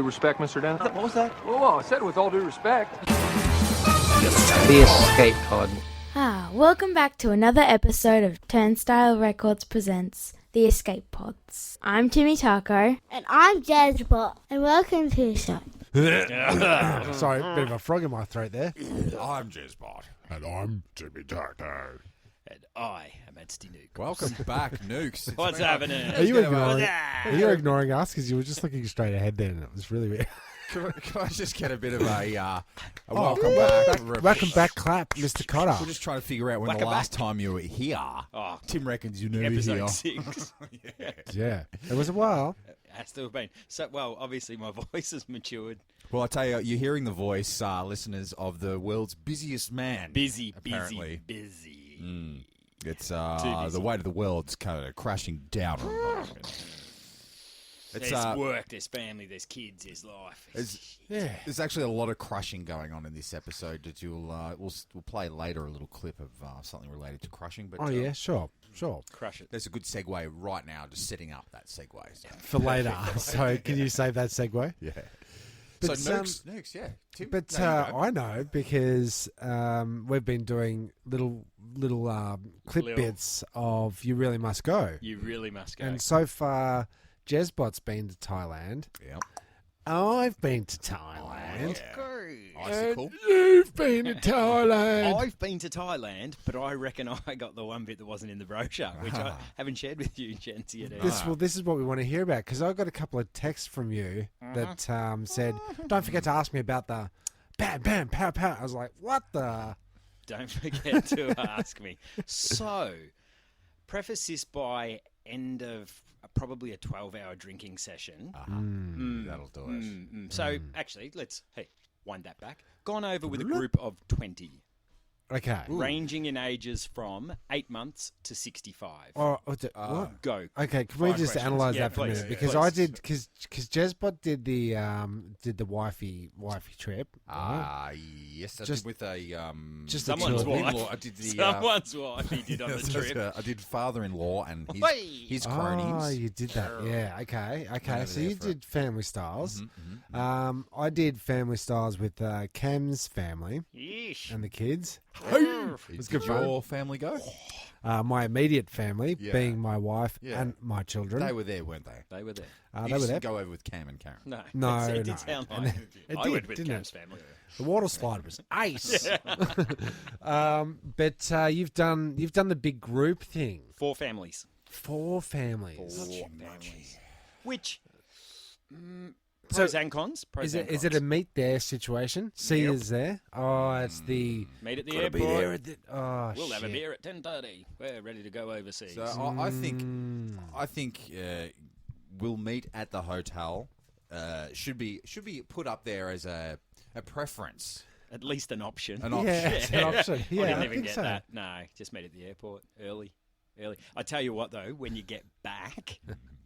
respect, Mr. Dennis. What was that? Whoa, I said with all due respect. The Escape Pod. Welcome back to another episode of Turnstile Records presents The Escape Pods. I'm Timmy Taco. And I'm Jazbot, and welcome to the show. Sorry, a bit of a frog in my throat there. I'm Jezbot. And I'm Timmy Taco. And I am Adstinookes. Welcome back, Nukes. What's happening? Are you ignoring us? Because you were just looking straight ahead then, and it was really weird. Can I just get a bit of a welcome back? Welcome back clap, Mr. Cotter. We're just trying to figure out when Welcome the last back. time you were here. Oh, Tim reckons you knew episode here. 6. Yeah, it was a while. Has to have been. So, well, obviously my voice has matured. Well, I tell you, you're hearing the voice, listeners, of the world's busiest man. Busy. It's busy. the weight of the world's kind of crashing down on the moment. There's work, there's family, there's kids, there's life. There's actually a lot of crushing going on in this episode that we'll play later a little clip of something related to crushing. But Yeah, sure. Crush it. There's a good segue right now, just setting up that segue. So. For later. So can you save that segue? Yeah. But, so Nukes, yeah. Tim, But I I know because we've been doing little clip bits of You Really Must Go. You really must go. And so far, Jezbot's been to Thailand. Yeah. I've been to Thailand. Icicle. You've been to Thailand. I've been to Thailand, but I reckon I got the one bit that wasn't in the brochure, which I haven't shared with you, gents, yet. This is what we want to hear about, because I got a couple of texts from you that said, don't forget to ask me about the bam, bam, pow, pow. I was like, what the? Don't forget to ask me. So, preface this by end of probably a 12-hour drinking session. That'll do it. So, actually, let's wind that back. Gone over with a group of 20. Okay. Ranging in ages from 8 months to 65. What? Go. Okay, can we Five just questions. analyse Yeah, that for a please. minute? Because Yeah, I please. did, because Jezbot did the wifey trip. right? Yes, I Just- did with a just Someone's the two of you. wife. in-law. I did the Someone's wife he did on the trip. I did father-in-law and his Oh, cronies. you did that. Yeah. Okay. over So there you for did family styles. I did family styles with Cam's family Yeesh. and the kids. It was good your family go? My immediate family, Yeah. being my wife Yeah. and my children. They were there, weren't they? They were there. They You were just there. didn't go over with Cam and Karen. No. No, It did no. sound And like it I did, went with didn't Cam's it? family. The water slide was ace. But you've done the big group thing. 4 families. 4 families. 4 families. Which, pros and cons. Pros Is and it a cons. meet there situation? See us there. Oh, it's the Meet at the gotta airport. be there at the, oh, We'll have a shit. beer at 10:30. We're ready to go overseas. So I think we'll meet at the hotel. Should be put up there as a preference. At least an option. An option. Yeah, it's an option. Yeah, I didn't I even think get so. that. No, just meet at the airport early. I tell you what, though, when you get back,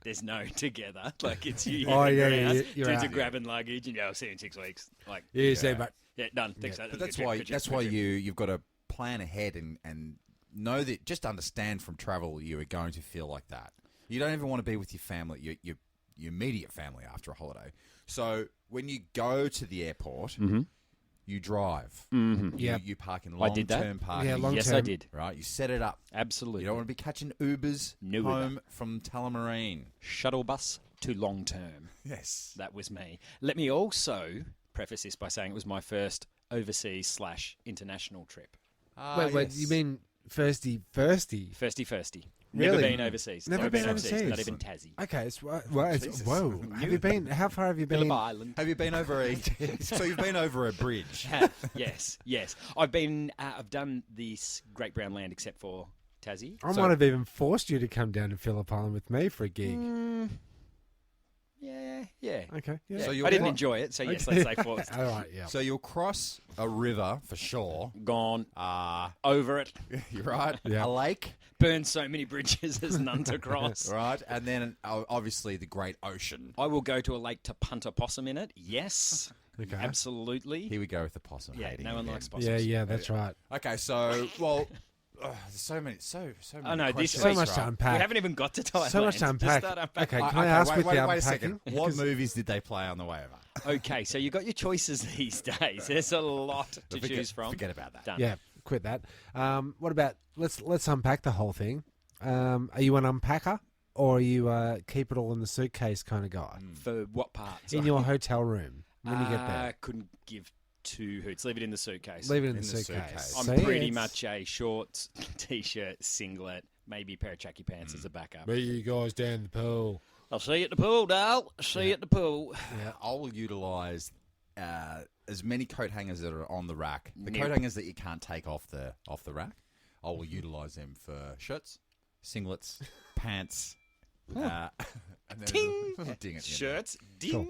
there's no together. Like, it's you. Oh, in yeah, your yeah, house, you're dudes out. are grabbing luggage, and I'll see you in 6 weeks. Like, Yeah, see, but yeah, done. Thanks. Yeah. But that's why you've got to plan ahead and know that. Just understand from travel you are going to feel like that. You don't even want to be with your family, your immediate family after a holiday. So when you go to the airport, you drive. Yep. You park in I did that. long-term parking. Yeah, long Yes, term. I did. Right, you set it up. Absolutely. You don't want to be catching Ubers No home from Tullamarine. Shuttle bus to long term. Yes. That was me. Let me also preface this by saying it was my first overseas/international trip. Wait, you mean firsty? Firsty. Never Really? been overseas. Never been overseas? Not even Tassie. Okay, whoa. Have you been? How far have you Phillip been? Island. Have you been over a? So you've been over a bridge. Yes. I've been. I've done this Great Brown Land except for Tassie. I might have even forced you to come down to Phillip Island with me for a gig. Yeah. Okay, yeah. So I you'll didn't wa- enjoy it, so yes, let's say forced. All right, yeah. So you'll cross a river for sure. Gone. Over it. You're right. Yeah. A lake. Burned so many bridges there's none to cross. Right, and then obviously the great ocean. I will go to a lake to punt a possum in it. Yes. Okay. Absolutely. Here we go with the possum Yeah, hating no one again. likes possums. Yeah, that's right. Okay, so, well, there's so many. Oh, no, this questions, So much right? to unpack. We havenent even got to Thailand. So much to Just unpack. start unpacking. Okay, can I ask with the wait a unpacking? second. What movies did they play on the way over? Okay, so you got your choices these days. There's a lot to choose from. Forget about that. Done. Yeah, quit that. What about let's unpack the whole thing. Are you an unpacker or are you keep it all in the suitcase kind of guy? For what part? In your hotel room when you get there, Couldn't give two hoots. Leave it in the suitcase. leave it in the in the suitcase. suitcase. I'm See, pretty it's- much a shorts, t-shirt, singlet, maybe a pair of tracky pants as a backup. Meet you guys down the pool. I'll see you at the pool, Dale. See you at the pool. Yeah. I'll utilise as many coat hangers that are on the rack. The Nope. coat hangers that you can't take off the rack, I will utilise them for shirts, singlets, pants, and then Ding! a little ding at the end. Shirts, ding. Cool.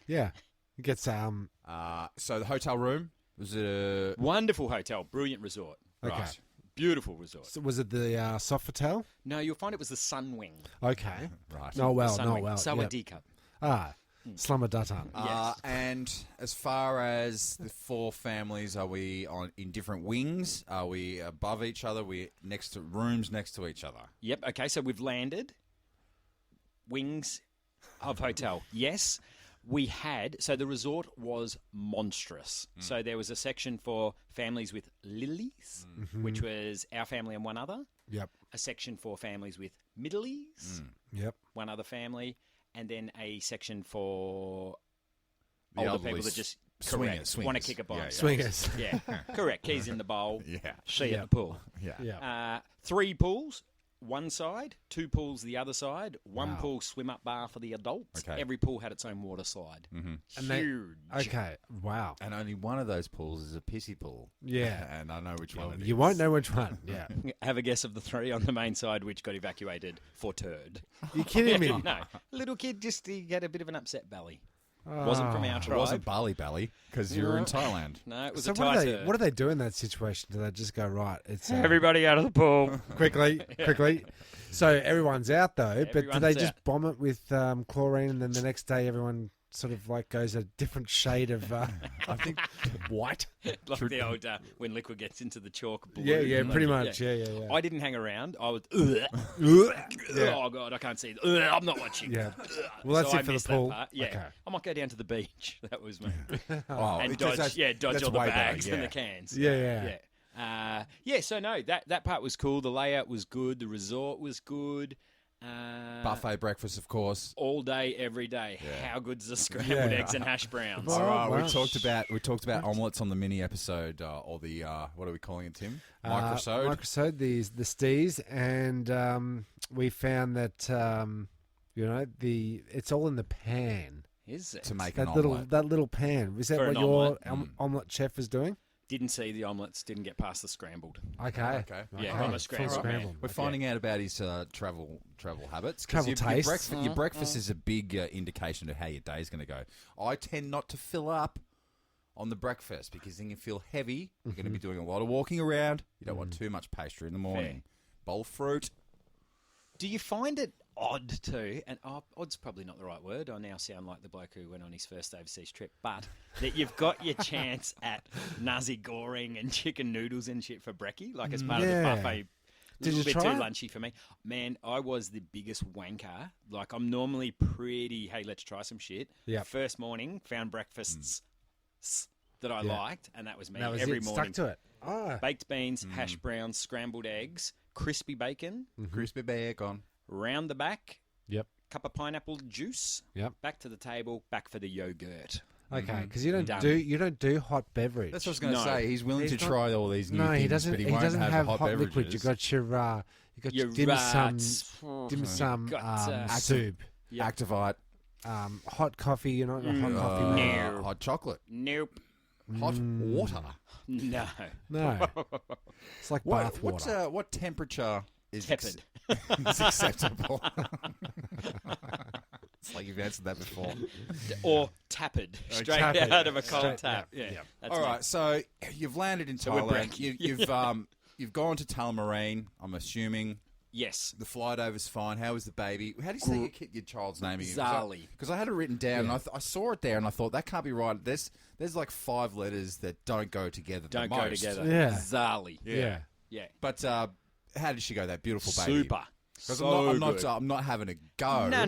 Yeah. It gets So the hotel room was a Wonderful hotel, brilliant resort. okay. Right. Beautiful resort. So was it the Sofitel? No, you'll find it was the Sun Wing. Okay. right. No, well, Sun no, Wing. well. Sawa yeah. D cup. Slumber Dutton. Yes. And as far as the four families, are we in different wings? Are we above each other? We next to rooms next to each other. Yep. Okay, so we've landed. Wings of hotel. Yes. We had, so the resort was monstrous. So there was a section for families with lilies, which was our family and one other. Yep. A section for families with middlies, Yep. one other family, and then a section for The older elderly people that just swingers. want to kick a ball. Yeah, Swingers. Yeah, correct. Keys in the bowl. Yeah. See Yeah. at the pool. Yeah. Yeah. 3 pools, one side, 2 pools the other side, one Wow. pool swim up bar for the adults. Okay. Every pool had its own water slide. And they- Huge. Okay. Wow. And only one of those pools is a pissy pool. Yeah. And I know which one it is. You won't know which one. Yeah. Have a guess of the 3 on the main side which got evacuated for turd. You kidding me? No, little kid just he had a bit of an upset belly. Wasn't from our It tribe. wasn't Bali Belly because you were in Thailand. No, it was So a what Thai do turd. they do in that situation? Do they just go right? It's Everybody out of the pool. quickly. So everyone's out though, but do Everyone's they just out. bomb it with chlorine, and then the next day everyone sort of like goes a different shade of I think white. Like the old when liquid gets into the chalk. Blue, Yeah, like, pretty much. Yeah. I didn't hang around. I was. Yeah. Oh god, I can't see. I'm not watching. Yeah. Well, that's So it I for the missed pool. That part. Yeah, Okay. I might go down to the beach. That was me. Oh, And because dodge, dodge that's all the way better, bags and yeah. the cans. Yeah. Yeah. So no, that part was cool. The layout was good. The resort was good. Buffet breakfast, of course. All day, every day. How good's the scrambled Yeah. eggs and hash browns? Well, All right, wow. we talked about omelets on the mini episode, or the what are we calling it, Tim? Microsode. Microsode, the stees, and we found that it's all in the pan. Is it? to make an That little omelet. pan. Is that For what an your omelette? omelette chef is doing? Didn't see the omelettes. Didn't get past the scrambled. Okay. Okay. Yeah, Okay. I'm a Full scrambled man. scrambled. We're Okay. finding out about his travel habits. 'Cause Travel your tastes. breakfast, your breakfast is a big indication of how your day's going to go. I tend not to fill up on the breakfast because then you feel heavy. You're going to be doing a lot of walking around. You don't want too much pastry in the morning. Bowl of fruit. Do you find it odd too? And odd's probably not the right word. I now sound like the bloke who went on his first overseas trip. But that you've got your chance at nasi goreng and chicken noodles and shit for brekkie, like as part of the Yeah. buffet. A Did little you bit too try it? lunchy for me. Man, I was the biggest wanker. Like, I'm normally pretty, hey, let's try some shit. Yep. First morning, found breakfasts that I Yeah. liked, and that was me That was every it. morning. Stuck to it. Ah. Baked beans, hash browns, scrambled eggs, crispy bacon, Crispy bacon. round the back, Yep. cup of pineapple juice, Yep. back to the table, back for the yogurt. Okay, because you don't Done. do hot beverage. That's what I was going to No. say. He's willing He's to not- try all these new No, things, he doesn't. but he, He won't doesn't have hot hot beverages. liquid. You got your Your dim sum, rats. dim sum Got, soup, Yep. Activite, hot coffee. You're not a hot coffee man. No. hot chocolate, Nope. hot water. No. No, it's like bath water. What temperature is Tepid. is acceptable? It's like you've answered that before. Or tapid. Straight tapid. out of a cold Straight- tap. yeah, Yeah. yeah. That's All me. right, so you've landed in we're Thailand. breaking. You've gone to Tullamarine. I'm assuming Yes. the flight over's fine. How was the baby? How do you say your child's name again? Zali. Because I had it written down, and I saw it there, and I thought that can't be right. There's like 5 letters that don't go together. Don't the go most. together. Yeah. Zali. Yeah. Yeah. But how did she go? That beautiful baby. Super. 'Cause So I'm not having a go. No.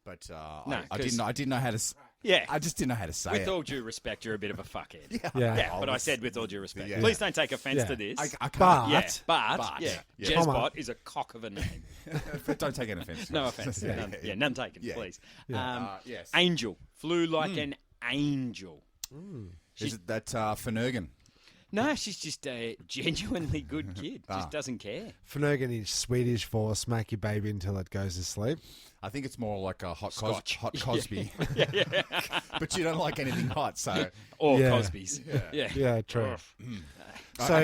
But No, I didn't know how to. Yeah. I just didn't know how to say With it. all due respect, you're a bit of a fuckhead. Yeah. But I said with all due respect. Yeah. Please don't take offence Yeah. to this. I can't. But- yeah, but Yeah. Jezbot is a cock of a name. Don't take any offence. No offence. None taken, Yeah. please. Yes. Angel. Flew like an angel. Is it that Finnegan? No, she's just a genuinely good kid. Just doesn't care. Finnegan is Swedish for smack your baby until it goes to sleep. I think it's more like a hot Scotch. Cosby. But you don't like anything hot, so Or Yeah. Cosby's. Yeah. Yeah, true. Oh, So,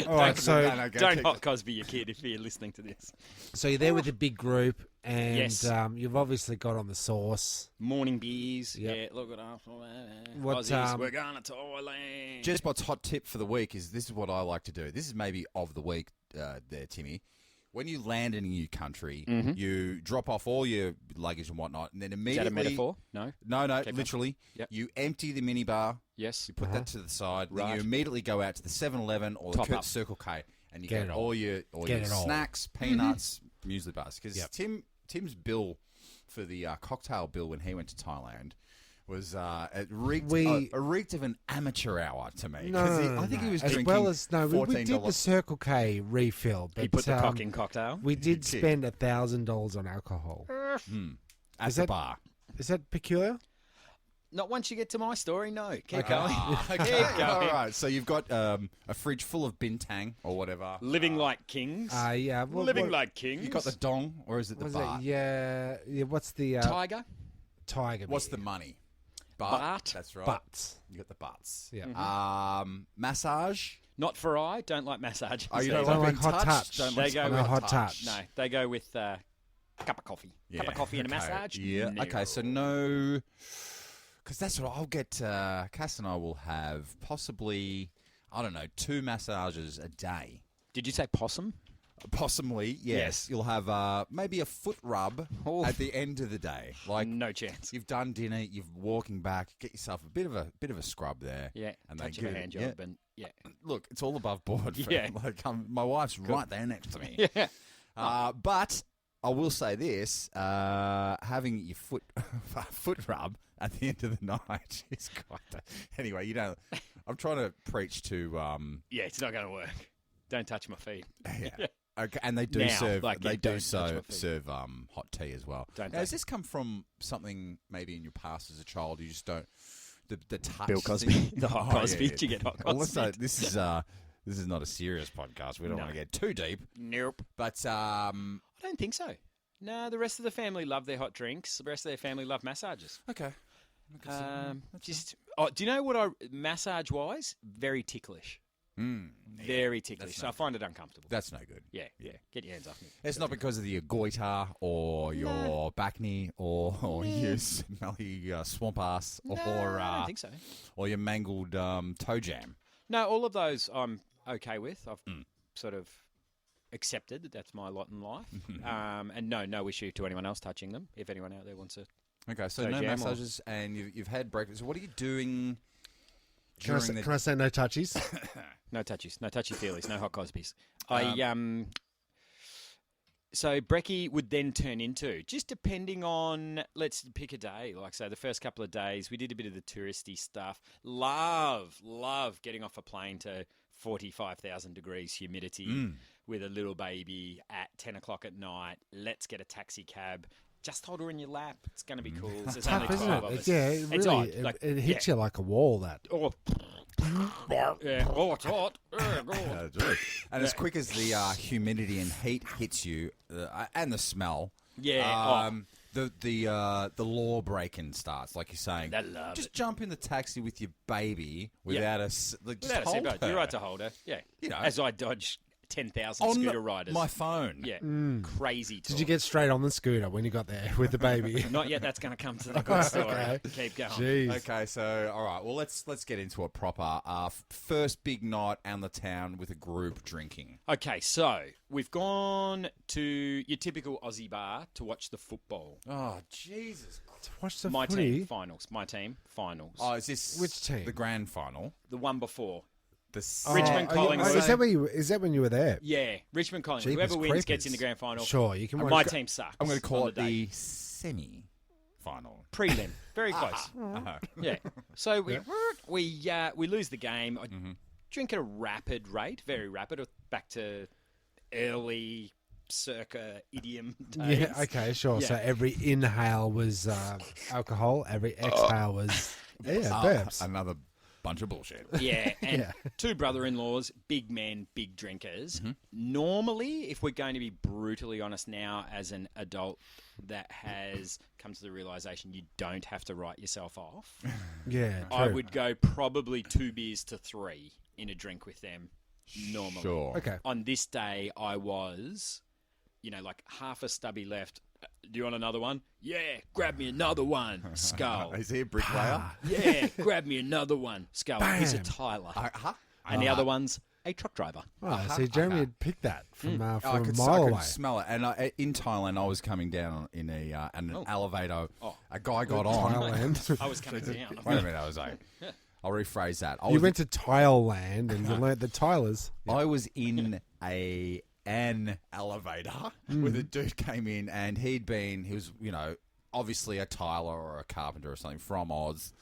all right, so Don't hot Cosby your kid if you're listening to this. so you're there with a big group, and Yes. you've obviously got on the sauce. Morning beers. Yep. Yeah, look at us. What, Aussies, we're going to Thailand. Jezbot's hot tip for the week is this is what I like to do. This is maybe of the week there, Timmy. When you land in a new country, you drop off all your luggage and whatnot, and then Is that immediately... a metaphor? No? No, Okay, literally. Yep. You empty the minibar, Yes. you put that to the side, then Right. you immediately go out to the 7-Eleven or the Top up. Circle K, and you Get get it all. all your Get it all. snacks, peanuts, muesli bars. Because Yep. Tim's bill for the cocktail bill when he went to Thailand was it reeked of an amateur hour to me. No, 'Cause no, I think no. he was as drinking well as we did the $14. Circle K refill, but He put the cock in cocktail. we did did. spend $1,000 on alcohol. At Is the that- bar. Is that peculiar? Not once you get to my story, no. Keep Okay. going. Okay. Keep going. All right. So you've got a fridge full of bintang or whatever. Living like kings. Yeah. Living like kings. You got the dong, or is it the Was bar? it? Yeah. What's the tiger. tiger? What's the beer? money? Baht. That's right. Butts? You got the butts. Yeah. Massage. Not for I. Don't like massage. Oh, you don't don't like like hot touch. Don't They like go No with hot touch. No, they go with cup of coffee. Cup of coffee and a okay. massage. Yeah. No. Okay. So no, because that's what I'll get. Cass and I will have possibly, I don't know, 2 massages a day. Did you say possum? Possibly, yes. You'll have maybe a foot rub Oof. at the end of the day. Like No chance. you've done dinner, you're walking back, get yourself a bit of a scrub there. Yeah. And Touch they of a give hand it- job. yeah. And yeah. Look, it's all above board. Yeah. Like my wife's right there next to me. Yeah. But I will say this: having your foot rub at the end of the night is quite. Anyway, you don't. I'm trying to preach to. Yeah, it's not going to work. Don't touch my feet. Yeah. Okay, and they do Now, serve. like, they yeah, do don't touch my feet. serve hot tea as well. Don't Now, does touch- this come from something maybe in your past as a child? You just don't the touch. Bill Cosby. thing? The hot Oh, Cosby. yeah, Did you get hot Well, let's Cosby? say this is not a serious podcast. We don't No. want to get too deep. Nope. But I don't think so. No, the rest of the family love their hot drinks. The rest of their family love massages. okay. Do you know what massage wise? Very ticklish. Very ticklish. So I find it uncomfortable. That's no good. Yeah. Get your hands off me. It's not because of your goiter or your back knee or your smelly swamp ass No, or I don't think so. or your mangled toe jam. No, all of those I'm okay with. I've sort of accepted that that's my lot in life. And no issue to anyone else touching them. If anyone out there wants to. Okay, so Toe no jam or- massages and you've had breakfast. So what are you doing Can I, during say, the can I say no touchies? No touchies, no touchy-feelies, no hot Cosbys. So Brecky would then turn into, just depending on, let's pick a day. Like, say, the first couple of days, we did a bit of the touristy stuff. Love getting off a plane to 45,000 degrees humidity with a little baby at 10 o'clock at night. Let's get a taxi cab. Just hold her in your lap. It's going to be cool. There's only Tough, isn't 12 it? of It's, us. yeah, it It's really odd. Like, it hits you like a wall. That Oh, yeah. It's hot. and as quick as the humidity and heat hits you, and the smell, Yeah. the law breaking starts. Like you're saying, They love just it. jump in the taxi with your baby without just Without a hold seatbelt. her. You're right to hold her. Yeah. You know. As I dodge 10,000 on scooter riders. my phone. Yeah. Crazy talk. did you get straight on the scooter when you got there with the baby? Not yet. That's going to come to the good story. Okay. Keep going. Jeez. Okay, so all right. Well, let's get into it proper. First big night out in the town with a group drinking. Okay, so we've gone to your typical Aussie bar to watch the football. Oh Jesus! To watch the My footy. team finals. My team finals. Oh, is this Which team? The grand final. The one before. Richmond Collingwood. Is that when you were there? Yeah, Richmond Collingwood. Jeepers Whoever wins gets creepers. in the grand final. Sure, you can. And watch my team sucks. I'm going to call on it the day. the semi-final. Prelim. Very close. Yeah. So we lose the game. I drink at a rapid rate, very rapid, back to early circa idiom days. Yeah. Okay. Sure. Yeah. So every inhale was alcohol. Every exhale was burps. Another bunch of bullshit. Yeah, and two brother-in-laws, big men, big drinkers. Normally, if we're going to be brutally honest now as an adult that has come to the realisation you don't have to write yourself off, Yeah. True. I would go probably 2 beers to 3 in a drink with them normally. Sure. Okay. On this day, I was, like half a stubby left. Do you want another one? Yeah, grab me another one. Skull. Is he a bricklayer? Yeah, grab me another one. Skull. He's a Bam. Tyler. Uh-huh. And the other one's a truck driver. Oh, see, Jeremy had picked that from I a could mile away. smell it. And in Thailand, I was coming down in an elevator. A guy got on. Thailand. I was coming down. Wait a minute, I was like, I'll rephrase that. You went to Thailand and you learnt the Tylers. I was in an elevator where the dude came in and he was, obviously a tiler or a carpenter or something from Oz.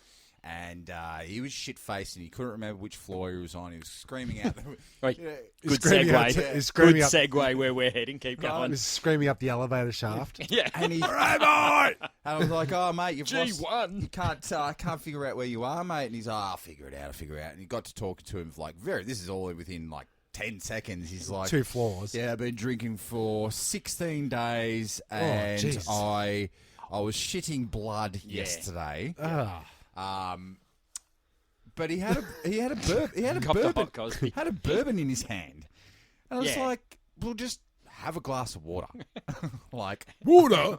And he was shit-faced and he couldn't remember which floor he was on. He was screaming out. Right. He's Good screaming out segue. to- he's Good screaming up- segue where we're heading. Keep He going. was screaming up the elevator shaft. Yeah. And he's and I was like, "Oh, mate, you've lost. G1. You can't figure out where you are, mate." And he's, "I'll figure it out. And he got to talking to him this is all within 10 seconds. He's like, 2 floors. "Yeah, I've been drinking for 16 days, and jeez. I was shitting blood yesterday." But he had a Copped a bourbon. hot Cosby. Had a bourbon in his hand, and I was Yeah. like, "We'll just have a glass of water." Like, Water.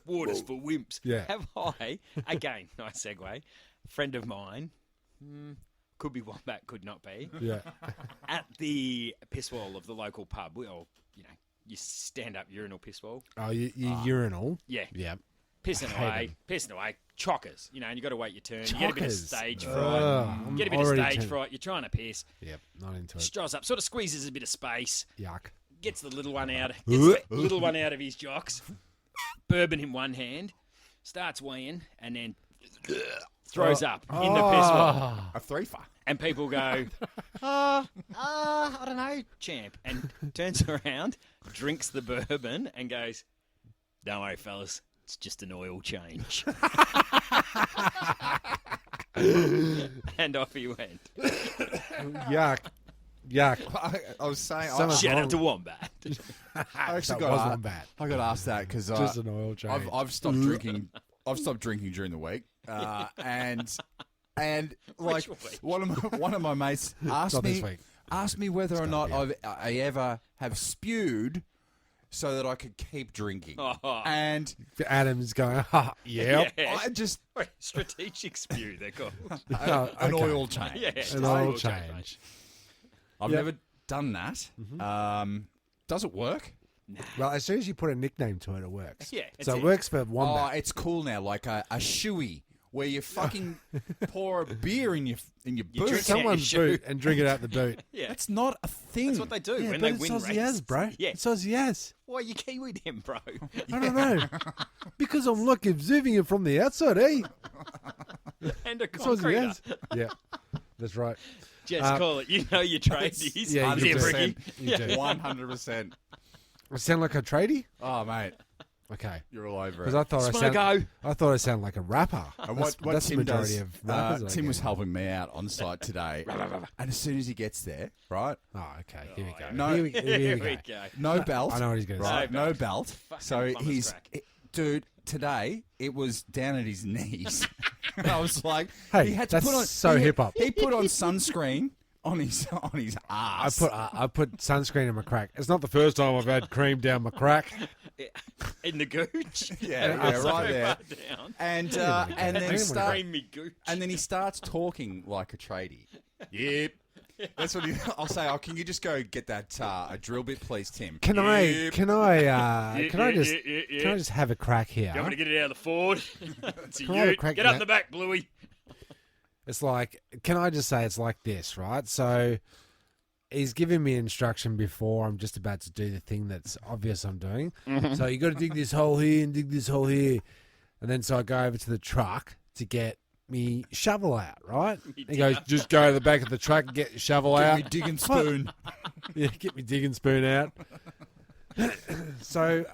Waters for wimps. Yeah. Have I, again, nice segue, friend of mine, could be Wombat, could not be, Yeah. at the piss wall of the local pub. You stand up urinal piss wall. Oh, you urinal. Yeah. Yeah. Pissing hate away, chockers. And you got to wait your turn. You get a bit of Chockers. stage fright. I'm Get a bit of already stage tempted. fright. You're trying to piss. Yep. Not into it. Straws up, sort of squeezes a bit of space. Yuck. Gets the little one out. Gets the little one out of his jocks. Bourbon in one hand. Starts weeing and then throws up in the piss wall. a threefer. And people go, I don't know, champ. And turns around, drinks the bourbon and goes, don't worry, fellas, it's just an oil change. And off he went. Yuck. Yuck. I was saying, Someone's Shout wrong. out to Wombat. I actually That got was one bad. I got asked that because Just an oil change. I've stopped drinking. I've stopped drinking during the week, and like week? one of my mates asked Not this me week. whether or not be I ever have spewed so that I could keep drinking, Oh. and Adam's going, yep. Yeah. I just Wait, strategic spew, they're called. an okay. oil change. Yeah, An oil change. I've Yep. never done that. Does it work? Well, as soon as you put a nickname to it, it works. Yeah, it's So it. it works for Oh, Wombat. it's cool now, like a shoey where you fucking pour a beer in your boot. drink it. Someone's you boot and drink it out the boot. Yeah. That's not a thing. That's what they do Yeah, when but they it's win Aussie races. as, bro. Yeah. It's Aussie as. Why you Kiwi them, bro? I don't know. Because I'm like observing it from the outside, eh? And a It's Aussie concreter. as. Yeah, that's right. Just call it. You know your tradies. Yeah, you Yeah, do. Bricky. You do. 100%. I sound like a tradie? Oh, mate, Okay. you're all over Because it. I thought I sounded like a rapper. And That's the Tim majority does, of rappers. that I Tim was get. helping me out on site today, and as soon as he gets there, right, Oh, okay. Here we go. No. Here we Here go. we go. no belt, I know what he's going to say. right, no belt. Fucking So plumber's he's, crack. dude, today it was down at his knees. And I was like, Hey, he had to that's put on so hip-hop. He put on sunscreen on his ass. I put sunscreen in my crack. It's not the first time I've had cream down my crack. In the gooch. yeah, So right there. far down. And Cream Creamy gooch. and then he starts talking like a tradie. Yep. That's what I'll say. Oh, can you just go get that a drill bit, please, Tim? Can I Yeah. just have a crack here? You want me to get it out of the Ford? It's a Can I have a ute. crack Get up now? the back, Bluey. It's like, can I just say it's like this, right? So he's giving me instruction before I'm just about to do the thing that's obvious I'm doing. So you got to dig this hole here and dig this hole here. And then so I go over to the truck to get me shovel out, right? He goes, just go to the back of the truck and get your shovel out. Get me digging spoon. Yeah, get me digging spoon out. So,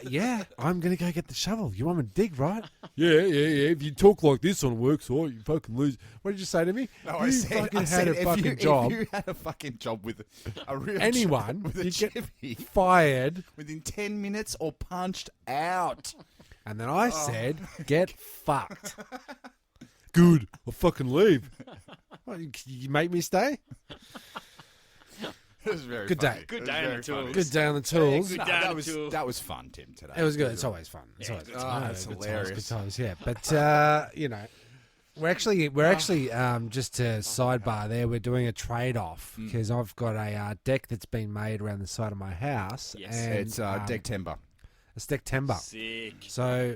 yeah, I'm going to go get the shovel. You want me to dig, right? Yeah. If you talk like this on work site, you fucking lose. What did you say to me? No, you I said, fucking had a if fucking job. If you had a fucking job with a real Anyone, with a you get chivvy fired. within 10 minutes or punched out. And then I said, get fucked. Good. I'll fucking leave. What, you make me stay? It was very Good funny. day. Good It was day on very the funny. tools. Good day on the tools. Good No, day on that the was tools. that was fun, Tim. Today It was good. It's always fun. It's always good good. times. Good That's times, hilarious. Good times, yeah. But you know, we're actually just to sidebar there. We're doing a trade off because I've got a deck that's been made around the side of my house. Yes. and, It's deck timber. It's deck timber. Sick. So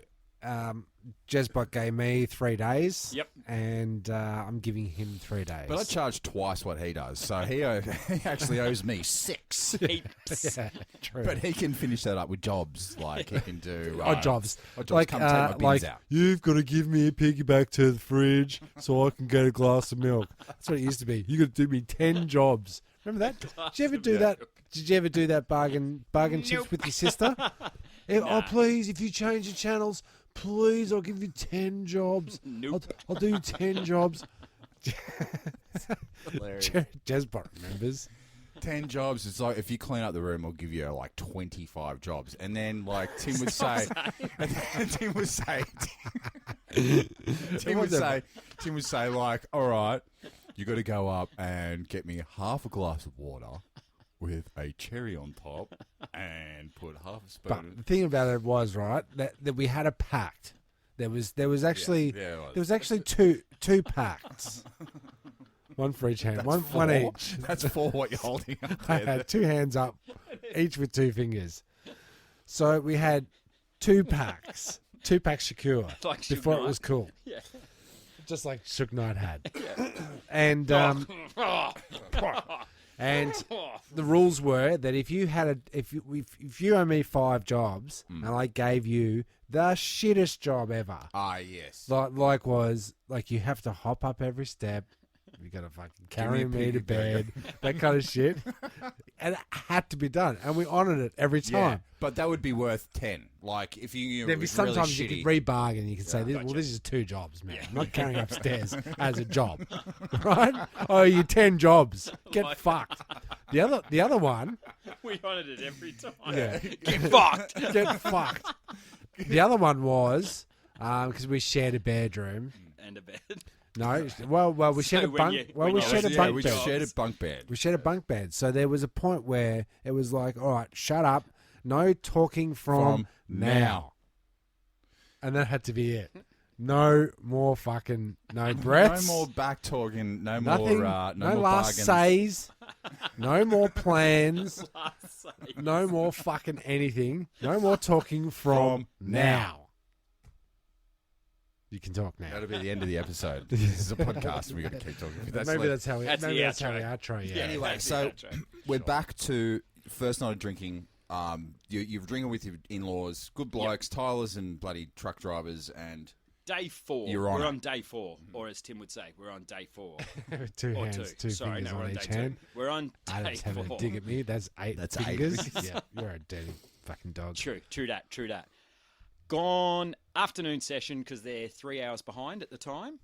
Jezbot gave me 3 days. Yep. And I'm giving him 3 days. But I charge twice what he does, so he actually owes me 6. Heaps. yeah, true. But he can finish that up with jobs, like he can do Odd jobs. Like, come take my bins like out. you've got to give me a piggyback to the fridge so I can get a glass of milk. That's what it used to be. You got to do me 10 jobs. Remember that? Did you ever do that? Did you ever do that bargain chips with your sister? Oh, please, if you change the channels, please, I'll give you 10 jobs. Nope. I'll do 10 jobs. Hilarious. Jezbot remembers. 10 jobs. It's like if you clean up the room, I'll give you like 25 jobs. And then like Tim would say, Tim would say like, all right, you got to go up and get me half a glass of water with a cherry on top and put half a spoon. But the thing about it was, right, that we had a pact. There was actually yeah, there was actually two pacts. One for each hand. One each. That's 4 what you're holding up I there. had 2 hands up, each with 2 fingers. So we had 2 packs. 2 packs secure. Like Suge before it Knight. was cool. Yeah. Just like Suge Knight had. And and the rules were that if you had if you owe me 5 jobs and I gave you the shittest job ever, Ah, yes. like you have to hop up every step, you got to fucking carry me to bed, that kind of shit, and it had to be done, and we honoured it every time. Yeah, but that would be worth 10. Like if you There'd be sometimes you really could rebargain. You could say, "Well, this is 2 jobs, man. I'm not carrying upstairs as a job, right? Oh, you 10 jobs. Get fucked." The other one, We honoured it every time. yeah, Get fucked. get fucked. The other one was because we shared a bedroom. And a bed. No, well, we shared a when bunk. you- Well, when we you- shared a yeah, bunk we bed. shared a bunk bed. We shared a bunk bed. So there was a point where it was like, all right, shut up. No talking from now. And that had to be it. No more fucking, no breaths. No more back talking. No Nothing. more. No no more last bargains. says. No more plans. No more fucking anything. No more talking from now. You can talk now. That'll be the end of the episode. This is a podcast. We got to keep talking. Maybe that's how we. That's maybe the that's how we outro. outro. Yeah. Anyway, That's so the outro. we're back to first night of drinking. You're drinking with your in-laws, good blokes, Tylers and bloody truck drivers, and Day 4. You're on We're it. on day 4, or as Tim would say, we're on day 4. 2 Or hands, 2. 2 Sorry, fingers no, we're on on each day hand. 2. We're on day Adam's having 4. a dig at me. That's 8 That's 8 fingers. fingers. Yeah, you're a dirty fucking dog. True that. Gone afternoon session because they're 3 hours behind at the time.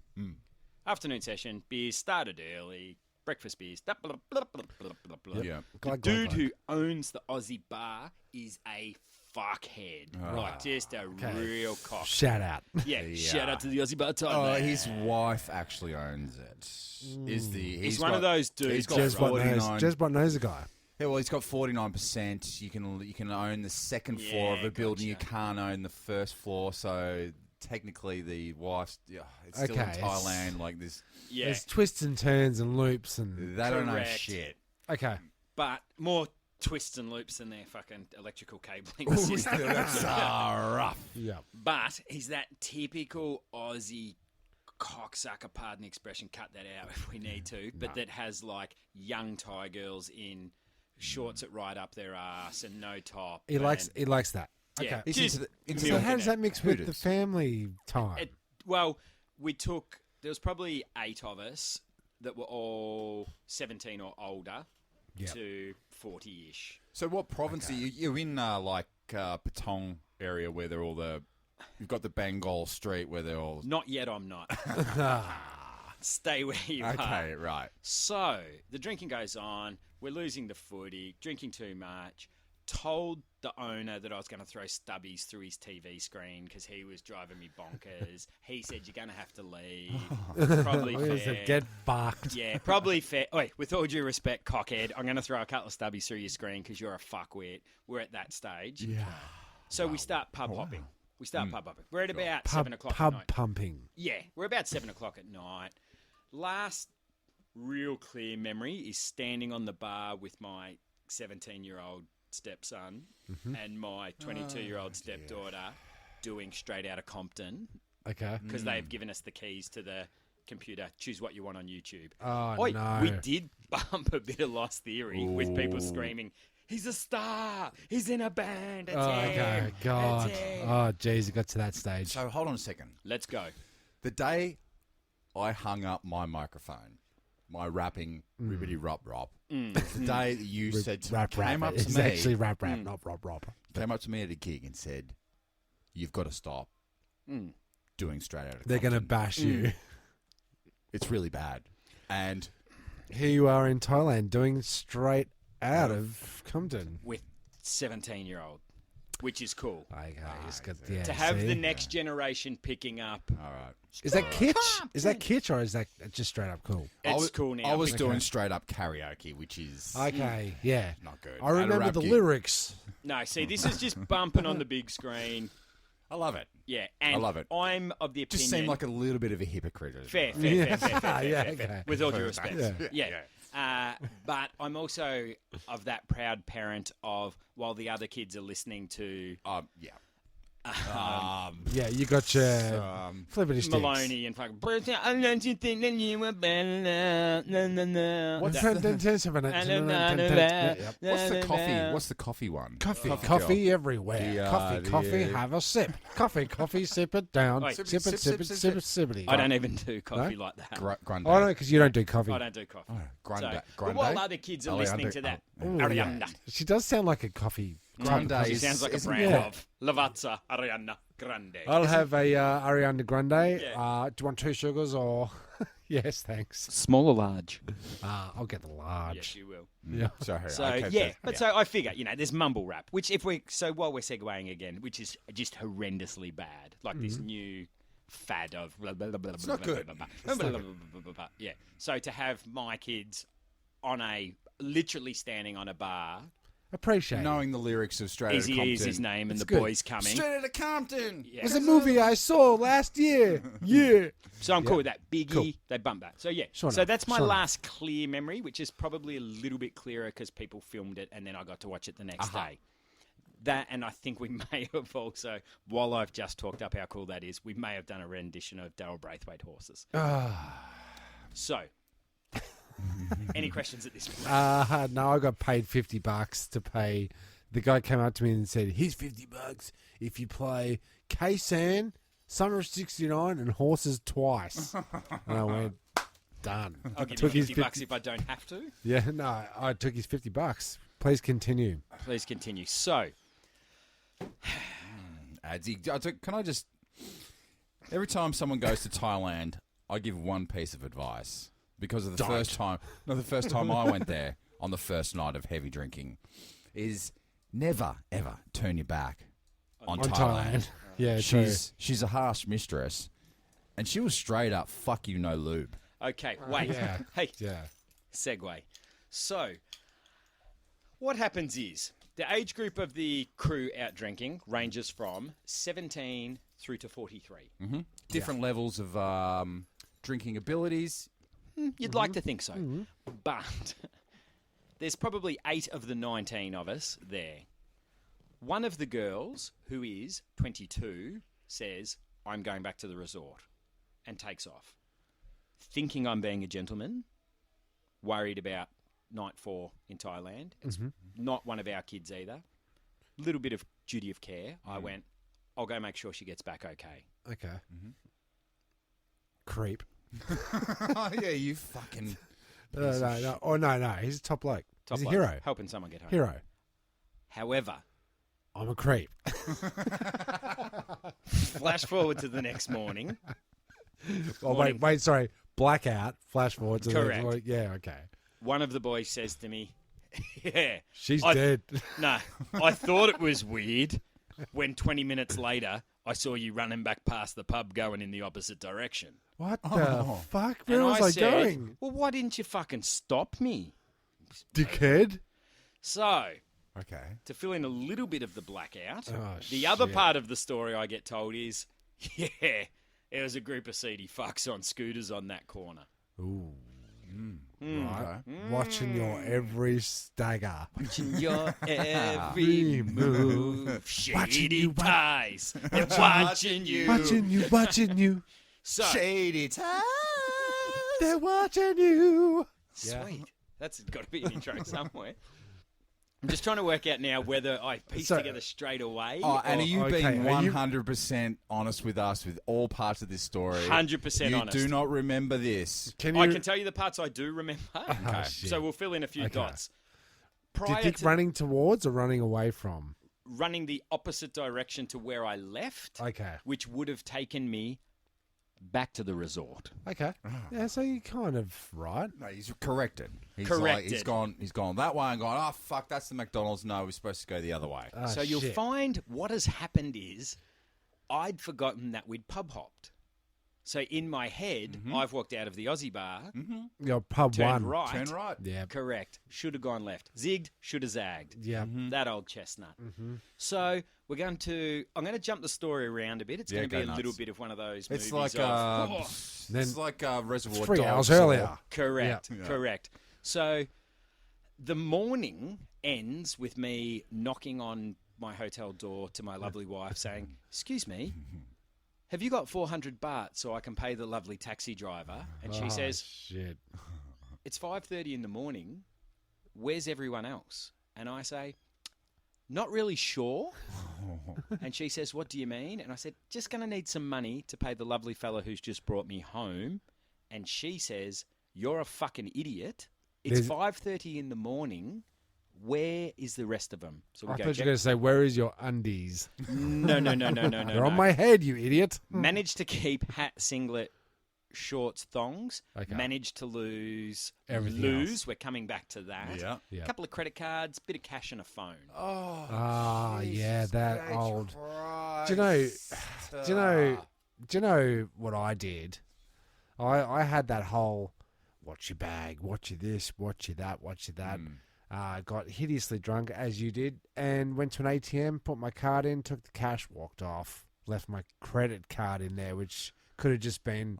Afternoon session, beers started early, breakfast beers. Blah, blah, blah, blah, blah, blah, blah. yeah. The Glug, glug, dude glug. who owns the Aussie bar is a fuckhead. Like, just a real cock. Shout out. Yeah, shout out to the Aussie bar Oh, time. his wife actually owns it. He's one of those dudes. He's got that- Jezbot knows a guy. Yeah, well, he's got 49%. You can own the second floor of Yeah, a building. You gotcha. can't own the first floor. So technically, the wife's it's still in Okay, it's- Thailand. Like this, Yeah, There's twists and turns and loops and they don't know Correct. shit. okay. but more twists and loops than their fucking electrical cabling system. That's rough. Yeah. But he's that typical Aussie cocksucker, pardon the expression, cut that out if we need to, but that has like young Thai girls in shorts that ride up their ass and no top. He likes that. Yeah. Okay. He's Just into the- So milking how does it. that mix with the Hooters. family time? Well, there was probably 8 of us that were all 17 or older Yep. to 40-ish. So what province are you? You're in Patong area where they're all you've got the Bengal Street where they're all. Not yet, I'm not. Stay where you are. Okay, right. So, the drinking goes on. We're losing the footy, drinking too much. Told the owner that I was going to throw stubbies through his TV screen because he was driving me bonkers. He said, you're going to have to leave. Probably What is fair. it? Get fucked. Yeah, probably fair. Wait, with all due respect, cockhead, I'm going to throw a couple of stubbies through your screen because you're a fuckwit. We're at that stage. Yeah. So we start pub hopping. We're at about Pub, 7 o'clock at pub night. pumping. Yeah, we're about 7 o'clock at night. Last real clear memory is standing on the bar with my 17-year-old stepson and my 22-year-old stepdaughter doing Straight Outta Compton Okay. because they've given us the keys to the computer. Choose what you want on YouTube. Oh, Oi, no. we did bump a bit of Lost Theory with people screaming, he's a star, he's in a band, it's Oh, him, okay. God. it's him." Oh, jeez, it got to that stage. So hold on a second. Let's go. The day I hung up my microphone, my rapping ribbity rop rop, the day that you said to Rap, came up to It's me, actually rap, not rap. came up to me at a gig and said, "You've got to stop doing Straight Outta They're going to Compton. bash you. It's really bad." And Here you are in Thailand doing straight out of Compton. With 17-year-old, which is cool. Okay, it's got, yeah, To have see? the next generation picking up, all right, Is that kitsch? Is that kitsch or is that just straight up cool? it's cool now. I was because- doing straight up karaoke, which is Okay, yeah. not good. I At a remember rap the gig. lyrics. No, see, this is just bumping on the big screen. I love it. Yeah, and I love it. I'm of the opinion... Just seemed like a little bit of a hypocrite. Fair. Yeah, Fair. okay. With all due respect. Yeah. But I'm also of that proud parent of, while the other kids are listening to Yeah. Yeah, you got your flippity sticks. Maloney and fucking... I learned you think that you were better. What's That- Yep. What's the coffee? What's the coffee one? Coffee everywhere. The, Coffee, have a sip. Coffee, sip it down. Wait. Sip Sip, it, sip, sip it, sip, sip sip. it, sippity. I don't even do coffee like that. Grande. Oh, no, because you don't do coffee. I don't do coffee. Grande. So, but Grande. while other kids are listening to that, Ooh, yeah. Ariana. She does sound like a coffee. Grande type of She coffee. sounds like a isn't- brand yeah. of Lavazza, Ariana Grande. I'll have a Ariana Grande. Yeah. Do you want 2 sugars or... Yes, thanks. Small or large? I'll get the large. Yes, you will. Yeah. Sorry. So okay, yeah, but so I figure, there's mumble rap, which while we're segueing again, which is just horrendously bad, like this new fad of it's not good. Yeah. So to have my kids literally standing on a bar, Appreciate it. knowing the lyrics of Straight Outta Easy Compton. is his name, and It's the good. boys coming. Straight Outta Compton. Yeah. It was a movie I saw last year. Yeah. So I'm cool with that. Biggie, Cool. they bump that. So yeah, Sure so enough, that's my sure last clear memory, which is probably a little bit clearer because people filmed it and then I got to watch it the next day. That, and I think we may have also, while I've just talked up how cool that is, we may have done a rendition of Daryl Braithwaite Horses. So, any questions at this point? No, I got paid $50 to pay. The guy came up to me and said, "Here's $50 if you play K-San, Summer of '69, and Horses twice." And I went, done. I'll give Took you his $50 if I don't have to. Yeah, no, I took his $50. Please continue. Please continue. So, Adsy, can I just... Every time someone goes to Thailand, I give one piece of advice. Because of the first time I went there on the first night of heavy drinking, is never, ever turn your back on Thailand. Yeah, true. She's a harsh mistress, and she was straight up, fuck you, no lube. okay, wait. Yeah. Hey, Yeah. segue. So, what happens is the age group of the crew out drinking ranges from 17 through to 43. Different levels of drinking abilities. You'd like to think so. But there's probably 8 of the 19 of us there. One of the girls, who is 22, says, I'm going back to the resort. and takes off. Thinking I'm being a gentleman, worried about night 4 in Thailand. It's not one of our kids either. Little bit of duty of care. I went, I'll go make sure she gets back okay. Okay. Creep. Oh, yeah, you fucking... No. Oh, no. He's a top bloke. Top He's a bloke, hero. helping someone get home. Hero. However, I'm a creep. flash forward to the next morning. Oh, Morning. wait, sorry. Blackout. Flash forward to the Correct. next morning. Yeah, okay. One of the boys says to me, yeah. She's I- dead. No, I thought it was weird when 20 minutes later I saw you running back past the pub going in the opposite direction. What the fuck? Where And was I said, going? well, why didn't you fucking stop me? Dickhead. So, Okay. to fill in a little bit of the blackout, Oh, the other shit. part of the story I get told is, yeah, there was a group of seedy fucks on scooters on that corner. Ooh. Hmm. Right. Watching your every stagger. Watching your every move, shady ties. They're watching you. Watching you. So, Shady time. They're watching you. sweet. That's got to be an intro somewhere. I'm just trying to work out now whether I piece So- together straight away. Oh, and are you Okay, being are you- 100% honest with us with all parts of this story? 100% you honest. do not remember this. Can you? I can tell you the parts I do remember. Oh, shit. So we'll fill in a few Okay. dots. Do you Prior think to running towards or running away from? running the opposite direction to where I left, Okay. which would have taken me back to the resort. Okay. Yeah, so you kind of right. No, he's corrected. He's Corrected. he's gone that way and gone, oh, fuck, that's the McDonald's. No, we're supposed to go the other way. Ah, So you'll shit. find what has happened is I'd forgotten that we'd pub hopped. So in my head, I've walked out of the Aussie bar, Your pub turned one. right. Turn right. Yeah. Correct. Should have gone left. Zigged, should have zagged. Yeah. That old chestnut. So I'm going to jump the story around a bit. It's Yeah, going to be go a nuts. little bit of one of those It's movies like, of, it's like Reservoir 3 Dogs. hours or- earlier. correct, Yeah. correct. So the morning ends with me knocking on my hotel door to my lovely wife saying, excuse me, have you got 400 baht so I can pay the lovely taxi driver? And she Oh, says, shit. it's 5:30 in the morning. Where's everyone else? And I say, not really sure. And she says, what do you mean? And I said, just going to need some money to pay the lovely fella who's just brought me home. And she says, you're a fucking idiot. It's There's- 5:30 in the morning. Where is the rest of them? So I we thought go, you were going to say, where is your undies? no. They're on my head, you idiot. Managed to keep hat, singlet, shorts, thongs. Okay. Managed to lose. Everything else. We're coming back to that. Yeah. Yeah. A couple of credit cards, bit of cash and a phone. Oh, Ah, yeah, that Jesus old. Christ. Do you know what I did? I had that whole watch your bag, watch you this, watch you that, watch you that. Got hideously drunk, as you did, and went to an ATM, put my card in, took the cash, walked off, left my credit card in there, which could have just been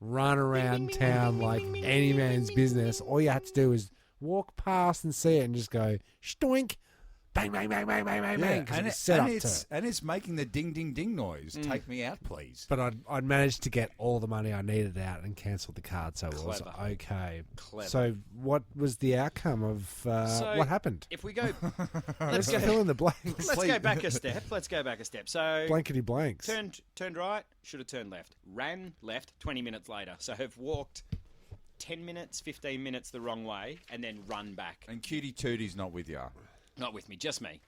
run around town like any man's business. All you had to do was walk past and see it and just go, stoink, bang, bang, bang, bang, bang, bang, bang, 'cause it was set up to it. And it's making the ding, ding, ding noise. Take me out, please. But I'd managed to get all the money I needed out and cancelled the card, so it was Clever. okay. Clever. So what was the outcome of what happened? If we go, Let's fill in the blanks. let's go back a step. So Blankety blanks. turned right, should have turned left. Ran left 20 minutes later. So have walked 10 minutes, 15 minutes the wrong way, and then run back. And Cutie Tootie's not with you. Not with me, just me.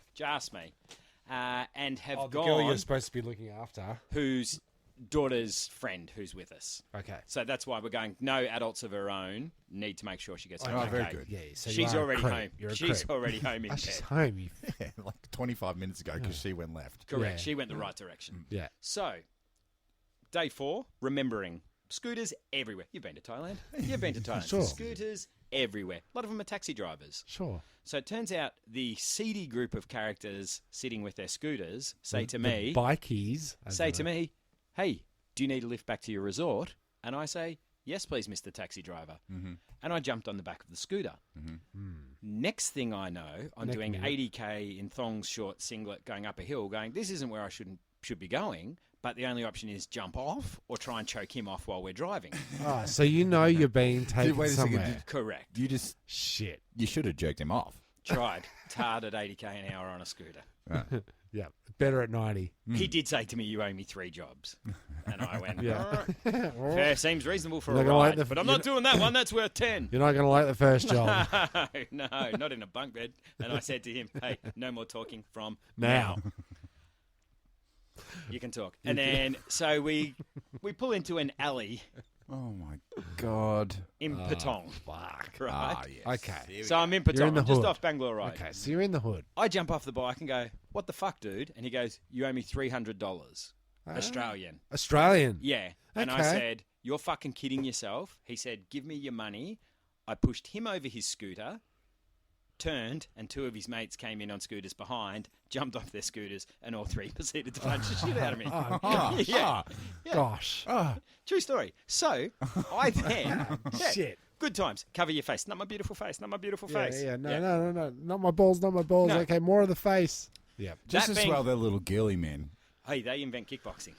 And have The gone. girl you're supposed to be looking after. Whose daughter's friend who's with us. Okay. So that's why we're going, no adults of her own, need to make sure she gets home. Oh, okay. very good. Yeah, so She's you are a already creep. home. You're a She's creep. already home in Oh, she's bed. home. You Like 25 minutes ago because she went left. Correct. Yeah. She went the right direction. yeah. So, day 4, remembering scooters everywhere. You've been to Thailand. You've been to Thailand. Sure. Scooters everywhere. A lot of them are taxi drivers. Sure. So it turns out the seedy group of characters sitting with their scooters say to me, Bikies. hey, do you need a lift back to your resort? And I say, yes, please, Mr. Taxi Driver. Mm-hmm. And I jumped on the back of the scooter. Next thing I know, I'm doing 80k in thongs, shorts, singlet, going up a hill, going, this isn't where I should be going. but the only option is jump off or try and choke him off while we're driving. Oh, so you know you're being taken wait a second, somewhere. Correct. You just Shit. you should have jerked him off. Tried. Tarred at 80k an hour on a scooter. Yeah, better at 90. He did say to me, "You owe me 3 jobs," and I went, Yeah. "Fair, seems reasonable for You're a not gonna ride, like but I'm not doing that one. That's worth 10." You're not going to like the first job. No, not in a bunk bed. And I said to him, "Hey, no more talking from Now. now. You can talk." And then so we pull into an alley Oh my god! in Patong. Fuck. Right. Ah, yes. Okay. Here we So go. I'm in You're Patong, in the I'm just hood. off Bangalore Road. Okay, so you're in the hood. I jump off the bike and go, "What the fuck, dude?" And he goes, "You owe me $300 Australian." Australian. Yeah. And I Okay. said, "You're fucking kidding yourself." He said, "Give me your money." I pushed him over his scooter, turned, and 2 of his mates came in on scooters behind, jumped off their scooters, and all 3 proceeded to punch the shit out of me. Yeah. Yeah. Gosh. True story. So I then Shit. good times. Cover your face. Not my beautiful face. Not my beautiful Yeah, face. yeah. No. Not my balls, not my balls. No. Okay, more of the face. Yeah. Just That as being- well, they're little girly men. Hey, they invent kickboxing.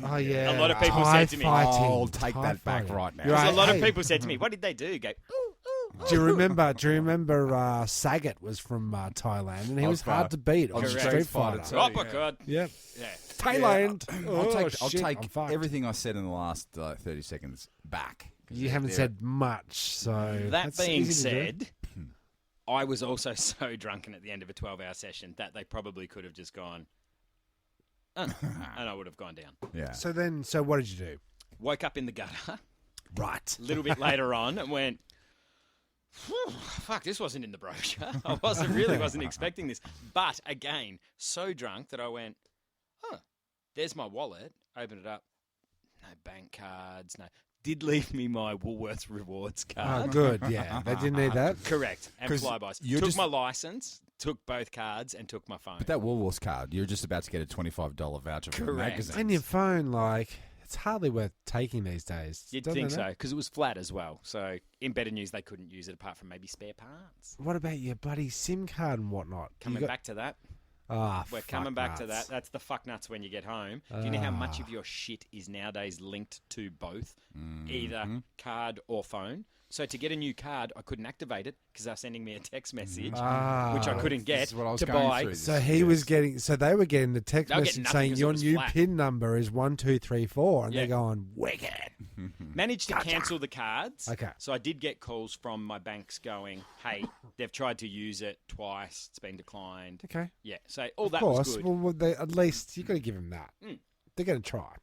Oh, yeah. A lot of people Thai said to me, fighting. I'll take Thai that back fighting. right now. You're A right. lot of Hey, people said to me, "What did they do?" Go, ooh, ooh. Do you remember Sagat was from Thailand, and he was hard to beat on Correct. Street Fighter Fighter. too. Uppercut. Yep. Yeah. Thailand. I'll shit, I'm take fucked. everything I said in the last 30 seconds back. 'Cause You haven't they're- said much, so That that's being easy to do. said, I was also so drunken at the end of a 12-hour session that they probably could have just gone, and I would have gone down. Yeah. So what did you do? Woke up in the gutter Right. a little bit later on and went, "Phew, fuck, this wasn't in the brochure. I wasn't expecting this. But again, so drunk that I went, there's my wallet. Opened it up. No bank cards. No. Did leave me my Woolworths rewards Oh, card. good. Yeah, they didn't need that. Correct. And 'Cause flybys. you're Took just- my license, took both cards, and took my phone. But that Woolworths card, you're just about to get a $25 voucher for the Correct. magazine. And your phone, like, it's hardly worth taking these days. You'd Don't think they so, know? because it was flat as well. So in better news, they couldn't use it apart from maybe spare parts. What about your bloody SIM card and whatnot? You Coming got- back to that. Ah, We're fuck coming back to that. nuts. That's the fuck nuts when you get home. Do you know how much Ah. of your shit is nowadays linked to both, Mm-hmm. either card or phone? So to get a new card, I couldn't activate it because they're sending me a text message, Ah. which I couldn't get This is what I was to going buy. through. So he was getting. So they were getting the text They were getting message nothing saying 'cause it your was new flat. PIN number is 1234, and Yeah. they're going wicked. Managed to cancel the cards. Okay. So I did get calls from my banks going, "Hey, they've tried to use it twice. It's been declined." Okay, Yeah. So all of that was course. good. Well, they, at least you got to give them that. They're going to try.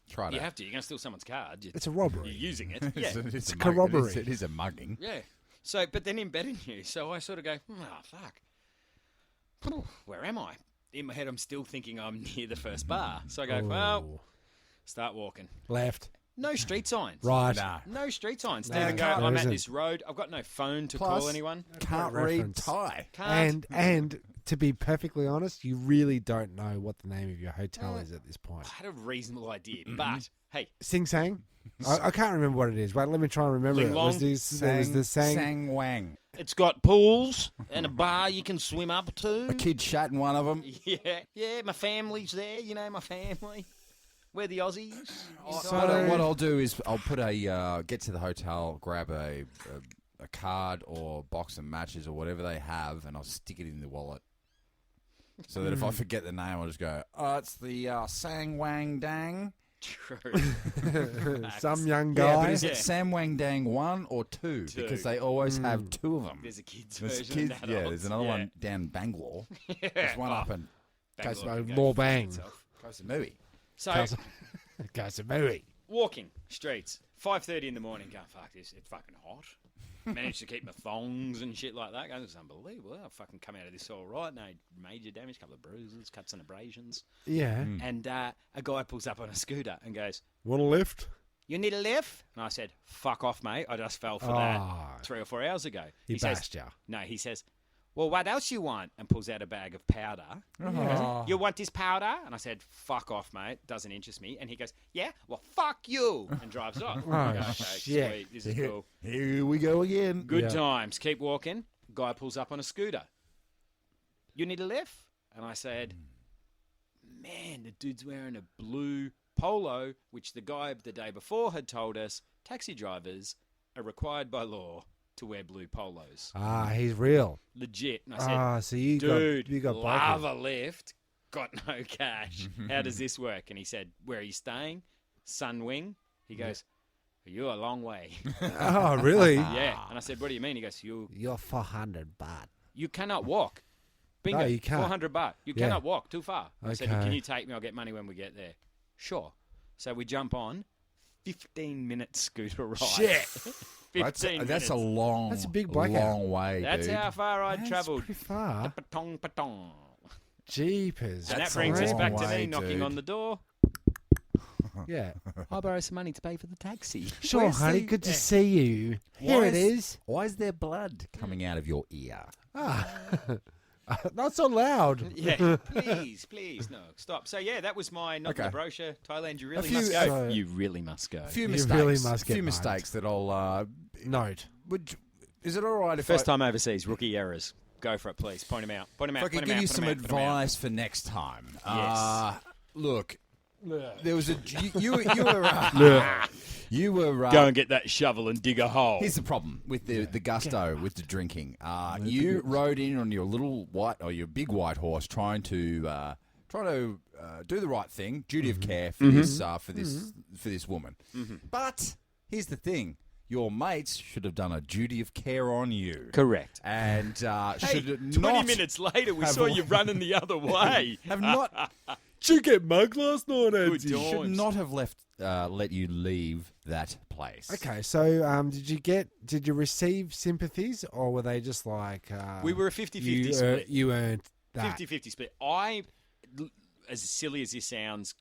Try You that. have to. You're going to steal someone's card. It's a You're robbery. using it. It's Yeah. a a robbery. It is a mugging. Yeah. So, but then embedding you. So I sort of go, oh, fuck. Phew, where am I? In my head, I'm still thinking I'm near the first bar. So I go, well, Ooh. start walking. Left, No street signs. right. Nah. No street signs. No, Don't even go, I'm there at isn't. this road. I've got no phone to Plus- call anyone. Can't Great read reference. Thai. Can't. And to be perfectly honest, you really don't know what the name of your hotel is at this point. I had a reasonable idea. But, hey, Sing Sang? I can't remember what it is. Wait, let me try and remember Ling it. Was Long? there was the Sang. Sang Wang. it's got pools and a bar you can swim up to. A kid shat in one of them. Yeah, my family's there. You know, my family. We're the Aussies. What I'll do is I'll put get to the hotel, grab a card or box of matches or whatever they have, and I'll stick it in the wallet. So that if I forget the name, I'll just go, oh, it's the Sang Wang Dang. True. Some young Yeah, guy. but is Yeah. it Sam Wang Dang 1 or 2? Two. Because they always have 2 of them. There's a kid's There's version. kids, and yeah, adults. there's another Yeah. one down Bangalore. There's one up in Bangalore Goes- can Law fuck Bang. itself. Kosamui. So Casamui. walking streets, 5:30 in the morning. Going, fuck this. It's fucking hot. Managed to keep my thongs and shit like that. Going, it's unbelievable. I'll fucking come out of this all right. No major damage. A couple of bruises, cuts and abrasions. Yeah. And a guy pulls up on a scooter and goes, Want a lift? "You need a lift?" And I said, "Fuck off, mate. I just fell for Ah. that 3 or 4 hours ago." He says, bashed ya. "No," he says, "Well, what else you want?" And pulls out a bag of powder. Oh. "You want this powder?" And I said, "Fuck off, mate. Doesn't interest me." And he goes, "Yeah? Well, fuck you." And drives off. I go, "Okay, shit. sweet. This is cool. Here we go again. Good Yeah. times. Keep walking. Guy pulls up on a scooter. "You need a lift?" And I said, "Man, the dude's wearing a blue polo, which the guy the day before had told us taxi drivers are required by law to wear blue polos. He's real. Legit. And I said, So you dude, got you got both. lava lift, got no cash. How does this work? And he said, where are you staying? Sunwing. He goes, you're a long way. Oh, really? Yeah. And I said, what do you mean? He goes, You're 400 baht. you cannot walk. Bingo. No, you can't. 400 baht. You Yeah. cannot walk too far. I said, Okay. can you take me? I'll get money when we get there. Sure. So we jump on. 15-minute scooter ride. Shit. 15 minutes. That's a long, That's a big blackout. long way, That's dude. how far I'd That's travelled. pretty far. Patong, patong. Jeepers. And that That's a brings us long back to way, me knocking dude. on the door. Yeah. I'll borrow some money to pay for the taxi. Sure, Where's honey. the- Good to see you. Here Why it is. Why is there blood coming out of your ear? Not so loud. Yeah, please, no, stop. So yeah, that was my not in Okay. the brochure. Thailand, you really few- must go. so- You really must go. A few You mistakes. really must get few mugged. mistakes that I'll. Note. Is it all right if First I, time overseas, rookie errors. Go for it, please. Point them out. Point them if out. I could point give 'em you out, some point 'em out, point 'em out. advice for next time? Yes. Look, there was a you were you were Go and get that shovel and dig a hole. Here's the problem with the gusto with the drinking. You rode in on your your big white horse, trying to do the right thing, duty of care for this woman. But here's the thing: your mates should have done a duty of care on you. Correct. And Hey, should 20 not minutes later, we have saw a- you running the other way. have not Did you get mugged last night, Good Andy? times. should not have let you leave that place. Okay, so did you receive sympathies, or were they just like We were a 50-50 you, split. you earned that? 50-50 split. I, as silly as this sounds,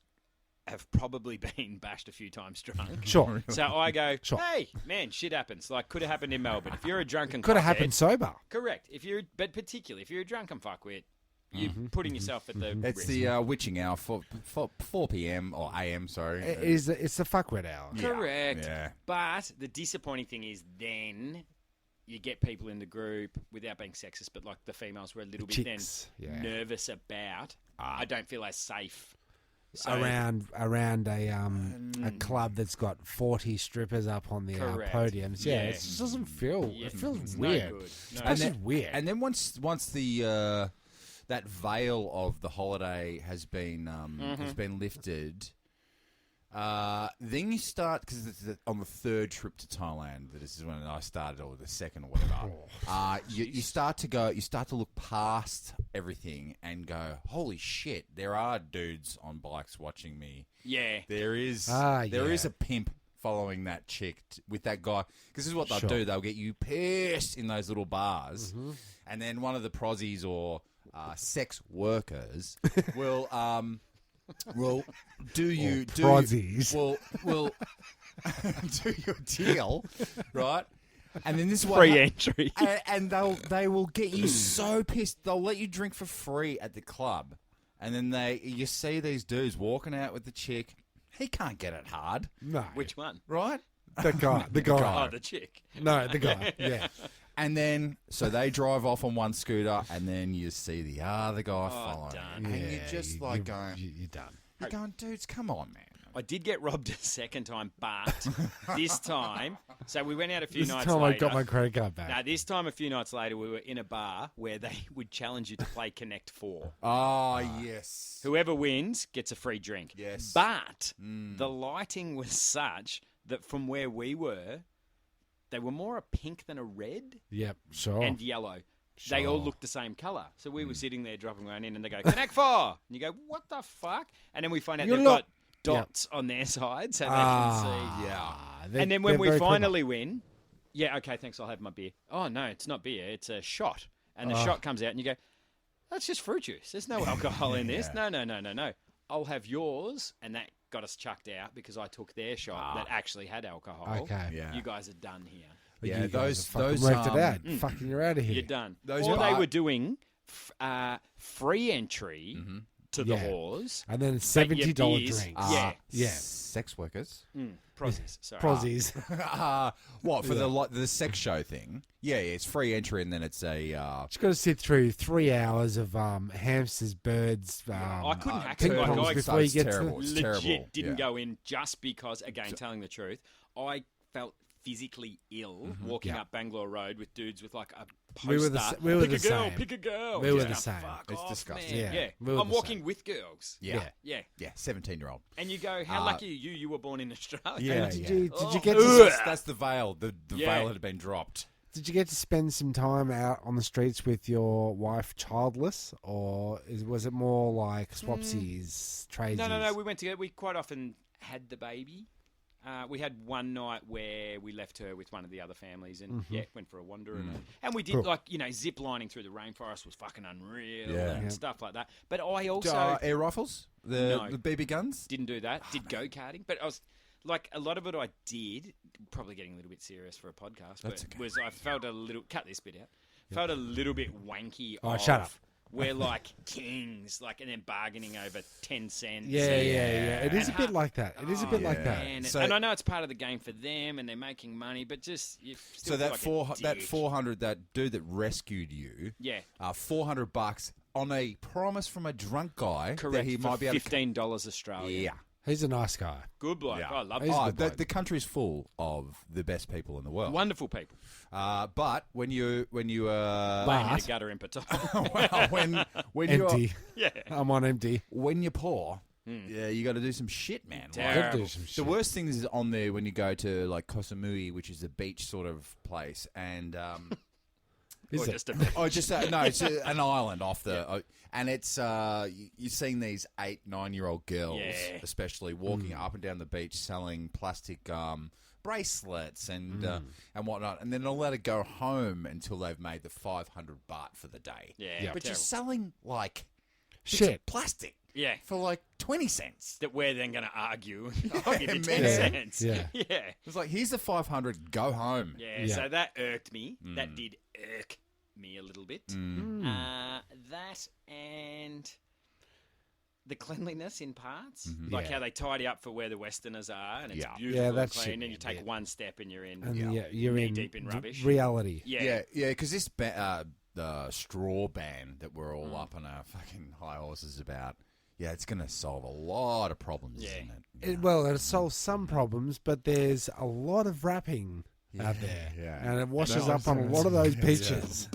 have probably been bashed a few times drunk. Sure. So I go, Sure. hey, man, shit happens. Like, could have happened in Melbourne. If you're a drunken Could have fuckhead- happened sober. Correct. But particularly, if you're a drunken fuckwit, you're putting yourself at the It's risk. the witching hour, 4 p.m. or a.m., sorry. It's the fuckwit hour. Correct. Yeah. But the disappointing thing is then you get people in the group, without being sexist, but like the females were a little bit Chicks, then yeah. nervous about, I don't feel as safe. So, Around a club that's got 40 strippers up on the Correct. podiums. Yeah, Yeah. it just doesn't feel. Yeah, It feels it's weird. No good. No. That's then- just weird. And then once the that veil of the holiday has been lifted, then you start, because on the third trip to Thailand, this is when I started, or the second or whatever. You start to look past everything and go, holy shit, there are dudes on bikes watching me. Yeah. There is Yeah. a pimp following that chick with that guy, because this is what they'll Sure. do. They'll get you pissed in those little bars, and then one of the prozzies or sex workers will do you prozzies. will do your deal, right? And then this is what Free entry. and they will get you so pissed. They'll let you drink for free at the club, and then you see these dudes walking out with the chick. He can't get it hard, No. Which one? right? The guy. The guy. Oh, the chick. No, the guy. Yeah. And then, so they drive off on one scooter, and then you see the other guy following. done. And Yeah, you're just going, you're done. you're going, dudes, come on, man. I did get robbed a second time, but this time, so we went out a few This nights time later. I got my credit card back. Now, this time, a few nights later, we were in a bar where they would challenge you to play Connect 4. Oh, yes. Whoever wins gets a free drink. Yes. But the lighting was such that from where we were, they were more a pink than a red Yep, sure. and yellow. They all looked the same colour. So we were sitting there dropping one in and they go, Connect 4! And you go, what the fuck? And then we find out You they've look- got dots on their side so they Ah, can see. yeah. And then when we finally win, yeah, okay, thanks, I'll have my beer. Oh, no, it's not beer, it's a shot. And the shot comes out and you go, that's just fruit juice. There's no alcohol in this. No. I'll have yours. And that got us chucked out because I took their shot that actually had alcohol. Okay. Yeah. You guys are done here. Yeah, You guys those have fucking worked it out. Mm. Fucking, you're out of here. You're done. Those Or they bar- were doing free entry to the whores. And then But your $70 beers- drinks. Yeah. Sex workers. Prozzies. Sorry. Prozzies. What for the sex show thing? Yeah, it's free entry, and then it's a. Just got to sit through 3 hours of hamsters, birds. I couldn't hack ping it. Like, pongs I before you get terrible. to. It's legit terrible. didn't Yeah. go in just because, again, telling the truth, I felt physically ill walking Yeah. up Bangalore Road with dudes with like a We poster. were the s- we were pick the a girl, same. pick a girl. We were Just the go, same. Fuck It's off, disgusting. man. Yeah, Yeah. we were I'm the walking same. with girls. Yeah. Yeah. Yeah, 17-year-old. And you go, how lucky are you? You were born in Australia. Yeah, And yeah. did you Oh. get That's the veil. The Yeah. veil had been dropped. Did you get to spend some time out on the streets with your wife childless, or was it more like swapsies, tradesies? No. We went together. We quite often had the baby. We had one night where we left her with one of the other families and went for a wander. And we did Cool. zip lining through the rainforest was fucking unreal Yeah. and Yeah. stuff like that. But I also Air rifles? No. The BB guns? didn't do that. Did go-karting. But I was like, a lot of it I did, probably getting a little bit serious for a podcast, but That's okay. was I felt a little, cut this bit out, felt a little bit wanky. Oh, of, shut up. We're like kings, like, and then bargaining over 10 cents. Yeah. It is a And bit like that. It is a bit like that. Man, So- and I know it's part of the game for them, and they're making money, but just you still So that feel like a that dick. 400, that dude that rescued you, Yeah, $400 on a promise from a drunk guy correct. that he for might be able to. $15 Australian. Yeah. He's a nice guy. Good bloke. Yeah. I love He's him. a Oh, good the, bloke. the country's full of the best people in the world. Wonderful people. But when you Laying in But- the gutter in Pattaya. well, when you're Empty. Yeah. I'm on empty. when you're poor, yeah, you got to do some shit, man. Terrible. Gotta do some The shit. worst thing is on there when you go to like Koh Samui, which is a beach sort of place, and Is Or it? just a oh, just no, it's an island off the, and it's you're seeing these 8-9-year-old girls, Yeah. especially walking up and down the beach selling plastic bracelets and whatnot, and then they'll let it go home until they've made the 500 baht for the day. Yeah, but you're terrible. selling like bits Shit. of plastic Yeah. for like 20 cents. That we're then going to argue. I'll give you Man. 10 Yeah. cents. Yeah. Yeah. It's like, here's the 500, go home. Yeah, Yeah. so that irked me. That did irk me a little bit. That and the cleanliness in parts, like Yeah. how they tidy up for where the Westerners are, and it's Yeah. beautiful Yeah, and that clean, shit, and you man, take yeah. one step and you're in. And you're knee in deep in rubbish. reality. Yeah, Yeah, because this the straw ban that we're all up on our fucking high horses about, yeah, it's going to solve a lot of problems, Yeah. isn't it? Well, it solves some problems, but there's a lot of wrapping out there. yeah. And it washes up on a lot of those beaches.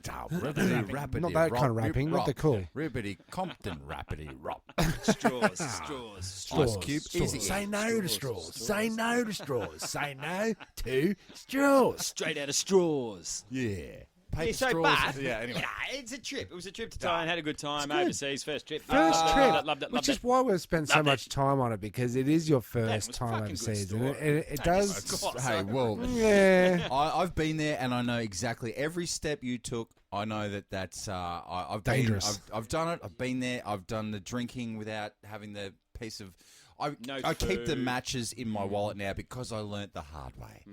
Rapidy, Not that kind of rapping, but they're cool. Ribbity, Compton, rapidy, rop. straws. Ice Cube, easy. Say no to straws. Say no to straws. Say no to straws. Straight out of straws. Yeah. Paper Yeah, so, straws. but, Yeah, anyway. it's a trip. It was a trip to Thailand. Had a good time good. overseas. First trip. First Loved trip, it, loved it, which loved is it. why we've spent so Loved much it. time on it, because it is your first was time fucking good overseas, and story. it Of does. course. Hey, well, Yeah, I've been there, and I know exactly every step you took. I know that's I've been, Dangerous. I've done it. I've been there. I've done the drinking without having the piece of. I keep the food. matches in my wallet now because I learnt the hard way.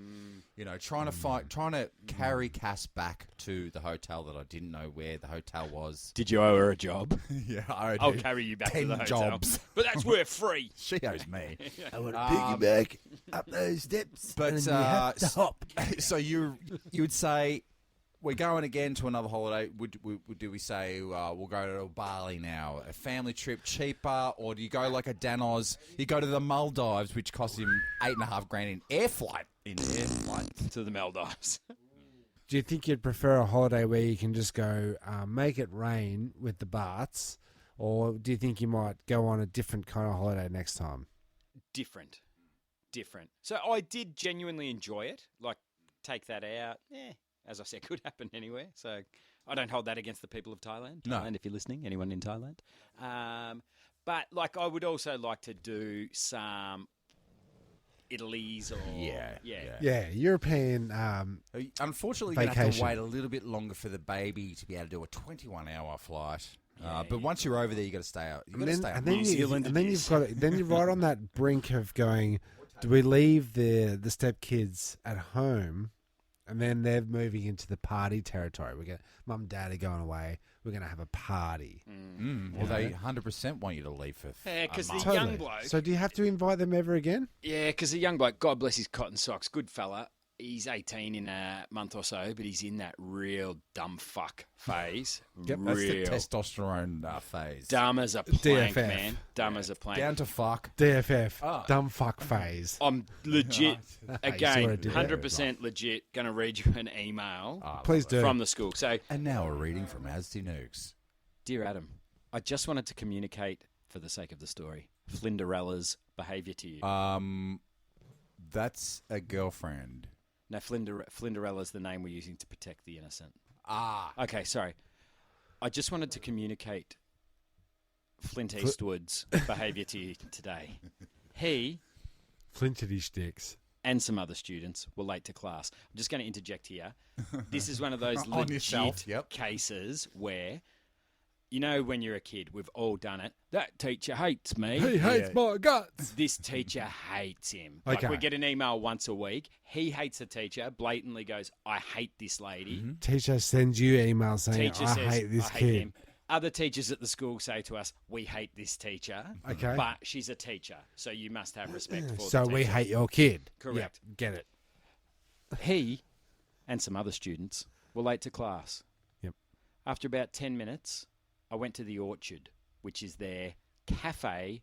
You know, trying to carry Cass back to the hotel that I didn't know where the hotel was. Did you owe her a job? Yeah, I'll carry you back to 10 the hotel. jobs. But that's worth free. She owes me. I want to piggyback up those steps, But and you have to hop. So you would say we're going again to another holiday. Do we say we'll go to Bali now? A family trip cheaper, or do you go like a Danos? You go to the Maldives, which costs him $8,500 in air flight. To the Maldives. Do you think you'd prefer a holiday where you can just go make it rain with the Barts, or do you think you might go on a different kind of holiday next time? Different. So I did genuinely enjoy it. Like, take that out. Yeah, as I said, could happen anywhere. So I don't hold that against the people of Thailand. No. Thailand, if you're listening, anyone in Thailand. But, like, I would also like to do some Italy's or... Yeah. Yeah, European. Unfortunately, you're going to have to Vacation. wait a little bit longer for the baby to be able to do a 21-hour flight. But once you're over there, you got to stay out. You got to stay out. New Zealand and then it you've is. got then you're right on that brink of going. Do we leave the step kids at home And then they're moving into the party territory. Mum and Dad are going away. We're going to have a party. Well, they 100% want you to leave for Yeah, because the month. young bloke. So do you have to invite them ever again? Yeah, because the young bloke, God bless his cotton socks, good fella. He's 18 in a month or so, but he's in that real dumb fuck phase. Yep. That's the Real testosterone phase. dumb as a plank, DFF. man. Dumb as a plank. Down to fuck. DFF, dumb fuck phase. I'm legit, again, Sorta did. 100% legit, going to read you an email Please do. from the school. So, And now a reading from Adstinookes. Dear Adam, I just wanted to communicate, for the sake of the story, Flinderella's behaviour to you. That's a girlfriend. No, Flinderella's the name we're using to protect the innocent. Ah. Okay, sorry. I just wanted to communicate Flint Eastwood's behaviour to you today. He Flintity sticks. and some other students were late to class. I'm just going to interject here. This is one of those On legit yourself, yep. cases where, you know, when you're a kid, we've all done it. That teacher hates me. He hates my guts. This teacher hates him. Like, Okay. we get an email once a week. He hates the teacher, blatantly goes, I hate this lady. Teacher sends you emails saying, Teacher I says, hate this I hate kid. him. Other teachers at the school say to us, we hate this teacher. Okay. But she's a teacher, so you must have respect for So the we teacher. hate your kid. Correct. Yep, get it. He and some other students were late to class. Yep. After about 10 minutes, I went to the Orchard, which is their cafe,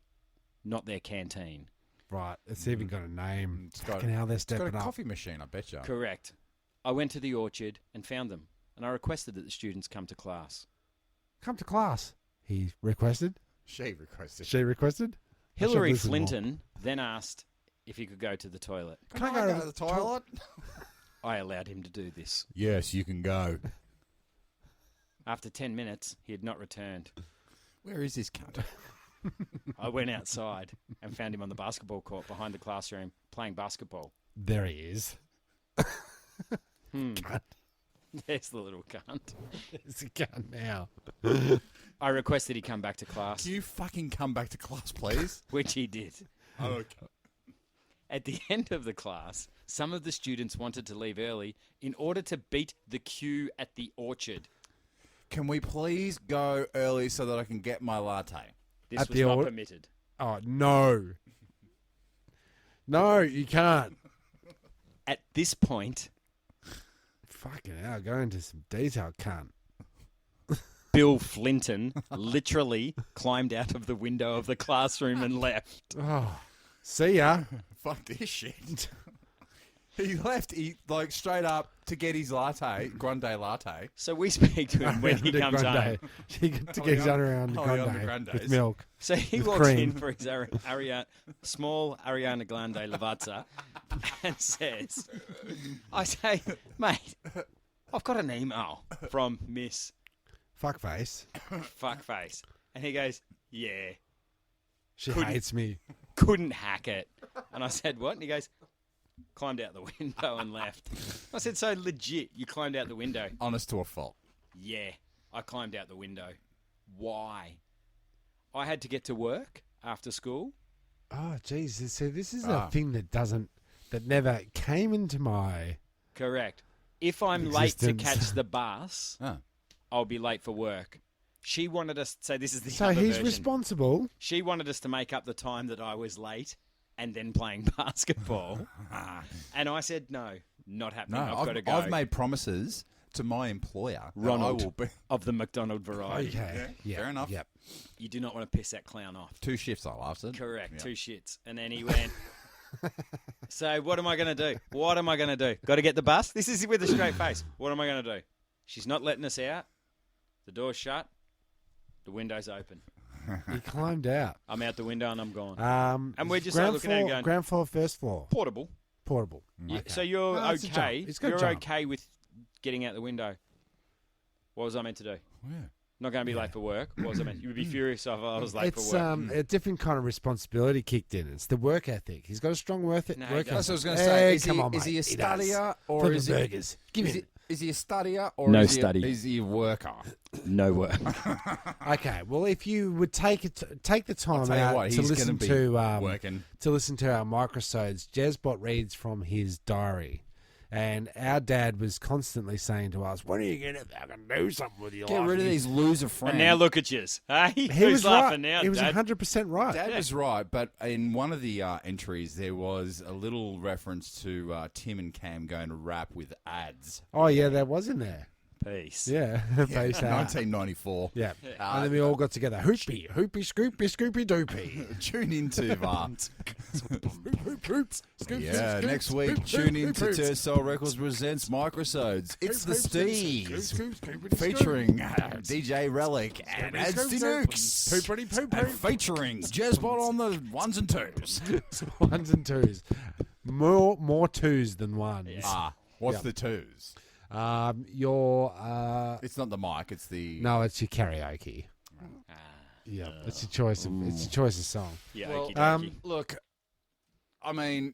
not their canteen. Right. It's even got a name. It's got- Fucking hell, they're It's got stepping a up. coffee machine, I bet you. Correct. I went to the Orchard and found them, and I requested that the students come to class. Come to class. He requested. She requested. She requested. I should Hillary listen more. Flinton then asked if he could go to the toilet. Can I go to the toilet? I allowed him to do this. Yes, you can go. After 10 minutes, he had not returned. Where is this cunt? I went outside and found him on the basketball court behind the classroom playing basketball. There he is. Cunt. There's the little cunt. It's a cunt now. I requested he come back to class, Can you fucking come back to class, please? which he did. Okay. At the end of the class, some of the students wanted to leave early in order to beat the queue at the Orchard. Can we please go early so that I can get my latte? This At was the not or- permitted. Oh, no. No, you can't. At this point, Fucking hell, go into some detail, cunt. Bill Flinton literally climbed out of the window of the classroom and left. Oh, see ya. Fuck this shit. He left, like, straight up to get his latte, grande latte. So we speak to him when he The comes grande. home. He got to get his own around the Oh, yeah, on the grande grandes. with milk. So he With walks cream. in for his small Ariana Grande Lavazza and says, I say, mate, I've got an email from Miss Fuckface. Fuckface. And he goes, yeah, She Couldn't- hates me. couldn't hack it. And I said, what? And he goes, climbed out the window and left. I said, so legit, you climbed out the window? Honest to a fault. Yeah, I climbed out the window. Why? I had to get to work after school. Oh, jeez. So this is Ah. a thing that never came into my... Correct. If I'm late to Existence. catch the bus, Ah. I'll be late for work. She wanted us. So this is the So other he's version. responsible. She wanted us to make up the time that I was late and then playing basketball. And I said no, not happening. No, I've got to go. I've made promises to my employer that Ronald I will be... of the McDonald variety. Okay. Yeah, fair enough. Yep. You do not want to piss that clown off. 2 shifts I lasted. Correct. Yeah. 2 shits. And then he went. So what am I going to do? What am I going to do? Got to get the bus? This is with a straight face. What am I going to do? She's not letting us out. The door's shut. The window's open. He climbed out. I'm out the window and I'm gone. And we're just ground like looking at it floor, going- ground floor, first floor, Portable. portable. Yeah, Okay. so you're No, it's a jump. okay. It's got a You're jump. okay with getting out the window. What was I meant to do? Yeah. Not going to be late for work. What was I meant? You would be furious if I was late It's for work. a different kind of responsibility kicked in. It's the work ethic. He's got a strong work ethic. No, he work doesn't. That's what I was going ethic. to say. Hey, Is come he, on, is he a mate. He does. studier or Flipping is he, burgers? Give is me. he a studier or No is, he study. is he a worker? No work. Okay, well, if you would take the time tell you out what, to he's listen gonna be to working. to listen to our microsodes, Jezbot reads from his diary, And our dad was constantly saying to us, "When are you going to fucking do something with your life?" Get rid of these loser friends. And now look at yous. Hey, He who's was laughing right. now, He was Dad? 100% right. Dad was right, but in one of the entries, there was a little reference to Tim and Cam going to rap with ads. Oh, yeah, that was in there. Peace. Yeah. Face out. 1994. Yeah. And then we all got together. Hoopy, Scoopy, Doopy. Tune into Yeah, next week. Tune in to Turnstile Records presents Microsodes. It's the Steves featuring DJ Relic and Adstinookes, and featuring Jazzbot on the ones and twos. Ones and twos. More twos than ones. What's Yep. the twos? Your It's not the mic. It's the no, it's your karaoke. Yeah, it's your choice of song. Yeah, Well, okie dokie. look, I mean,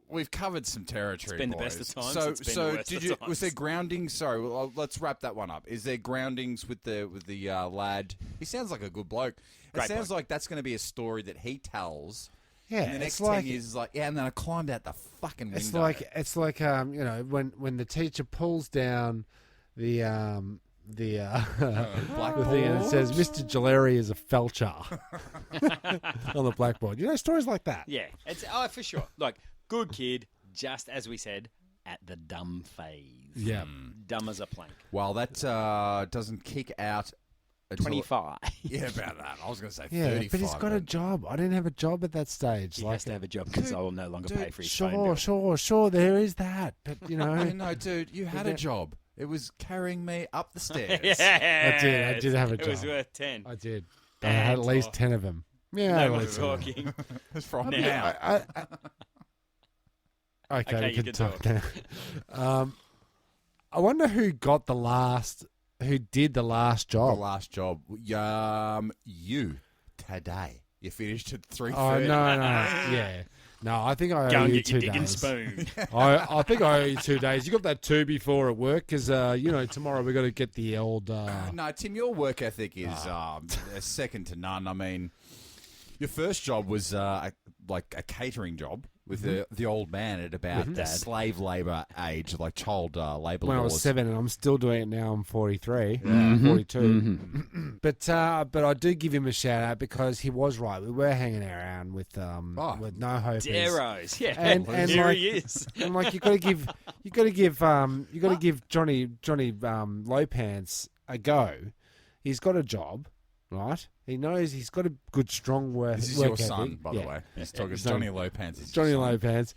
we've covered some territory. It's been the boys. best of times, So, it's been so the worst did of you? times. Was there groundings? Sorry, well, let's wrap that one up. Is there groundings with the lad? He sounds like a good bloke. Great It sounds bloke. like that's going to be a story that he tells. Yeah, In the next it's like 10 years, is like, yeah, and then I climbed out the fucking window. it's like you know, when the teacher pulls down the blackboard. the thing and it says Mr. Gileri is a felcher on the blackboard. You know, stories like that. Yeah, it's for sure. Like, good kid, just as we said, at the dumb phase. Yeah. Dumb as a plank. Well, that doesn't kick out. Until, 25. Yeah, about that. I was going to say Yeah, 35. but he's got a job. I didn't have a job at that stage. He like, has to have a job because I will no longer pay for his phone sure, bill. sure. There is that, but you know, No, dude, you had a job. It was carrying me up the stairs. Yeah, I did have a It was job. worth 10. I did. I had at least 10 of them. Yeah, I had No at more least 10 of them. talking. From Now. now. Okay, Okay, we you can can talk now. I wonder who did the last The job. last job. You today. You finished at 3:30. Oh no, yeah. No, I think I Go owe and you get your 2 digging days. spoon. I think I owe you 2 days. You got that 2 before at work because tomorrow we got to get the old. No, Tim, your work ethic is second to none. I mean, your first job was like a catering job with the old man at about slave labour age, like child labour when I laws. was 7, and I'm still doing it now. I'm 43, 42. But I do give him a shout out because he was right. We were hanging around with no hope. Darrows. Yeah. And here like, he is. And like you got to give Johnny Low Pants a go. He's got a job, right? He knows he's got a good strong work. This is work your son, ethic. by the way. He's talking Son. Johnny Low Pants. is Johnny your son. Low Pants.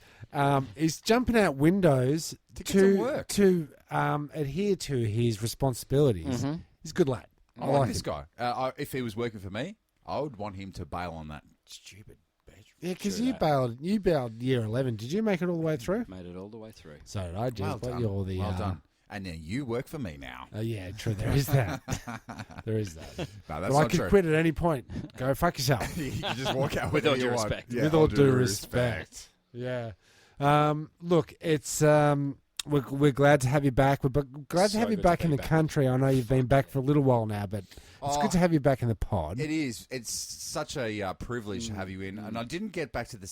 He's jumping out windows To get some work. to adhere to his responsibilities. He's a good lad. I like this guy. If he was working for me, I would want him to bail on that stupid bitch. Yeah, because you bailed year 11. Did you make it all the way through? Made it all the way through. So did I, Jez. Well But done. you're the, well done. And then you work for me now. Yeah, true. There is that. There is that. No, that's But I not could true. quit at any point. Go fuck yourself. You can just walk out With all whenever due you want. respect. Yeah, With all due respect. Yeah. Look, it's we're glad to have you back. We're glad to So have you good to back be in the back. country. I know you've been back for a little while now, but it's good to have you back in the pod. It is. It's such a privilege to have you in. And I didn't get back to the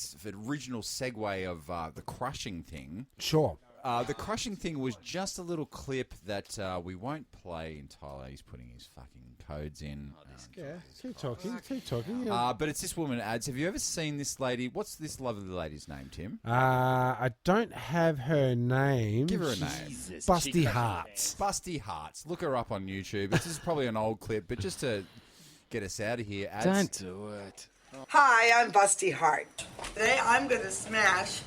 original segue of the crushing thing. Sure. The crushing thing was just a little clip that we won't play entirely. He's putting his fucking codes in. Yeah, keep talking. Keep talking. Yeah. But it's this woman ads. Have you ever seen this lady? What's this lovely lady's name, Tim? I don't have her name. Give her a name. Jesus, Busty she Hearts. Busty Hearts. Look her up on YouTube. This is probably an old clip, but just to get us out of here, ads. Don't do it. Hi, I'm Busty Hart. Today I'm going to smash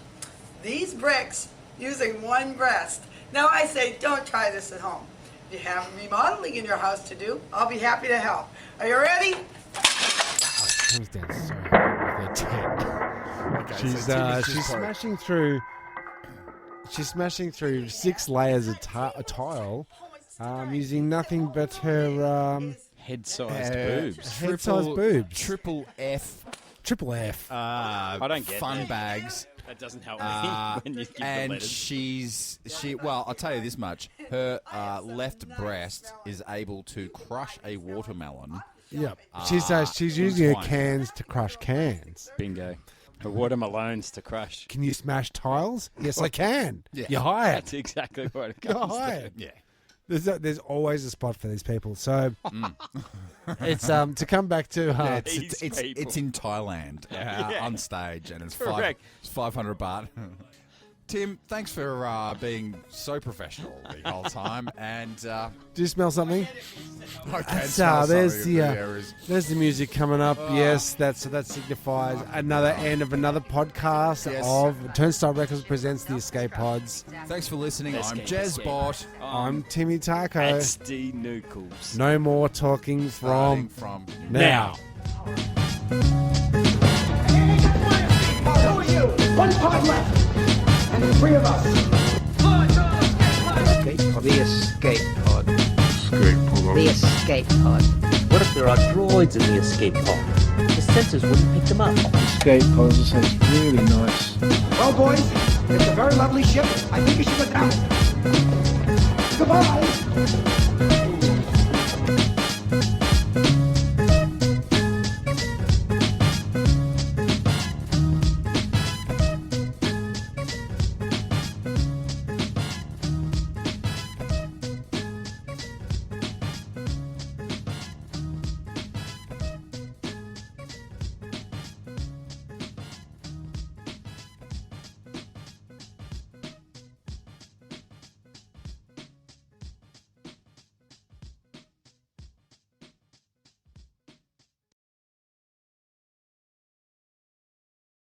these bricks using one breast. Now I say don't try this at home. If you have remodeling in your house to do, I'll be happy to help. Are you ready? Comes down so hard with her tech. Okay, so Tim is She's just smashing through. She's smashing through 6 layers of tile, using nothing but her Head-sized boobs. head-sized boobs. Triple F. Triple F. I don't get fun that. bags. That doesn't help me when you give the And letters. well, I'll tell you this much. Her left breast is able to crush a watermelon. Yep. She's using her one. cans to crush cans. Bingo. The watermelons to crush. Can you smash tiles? Yes, I can. Yeah. You're hired. That's exactly what it You're comes to. hired. Yeah. There's always a spot for these people. So it's to come back to These people. It's in Thailand on stage, and it's Correct. 500 baht. Tim, thanks for being so professional the whole time. And do you smell something? I can That's, smell there's something the in the air is- there's the music coming up. Yes, that signifies another end of another podcast Yes. of Turnstile Records presents the Escape Pods. Thanks for listening. I'm Escape, Jez escape. Bot. I'm Timmy Taco. Adstinookes. No more talking Starting from from now. Who are you? One pod left. And the three of us. The escape pod. The escape pod. What if there are droids in the escape pod? The sensors wouldn't pick them up. Escape pod sounds really nice. Well, boys, it's a very lovely ship. I think you should go down. Goodbye.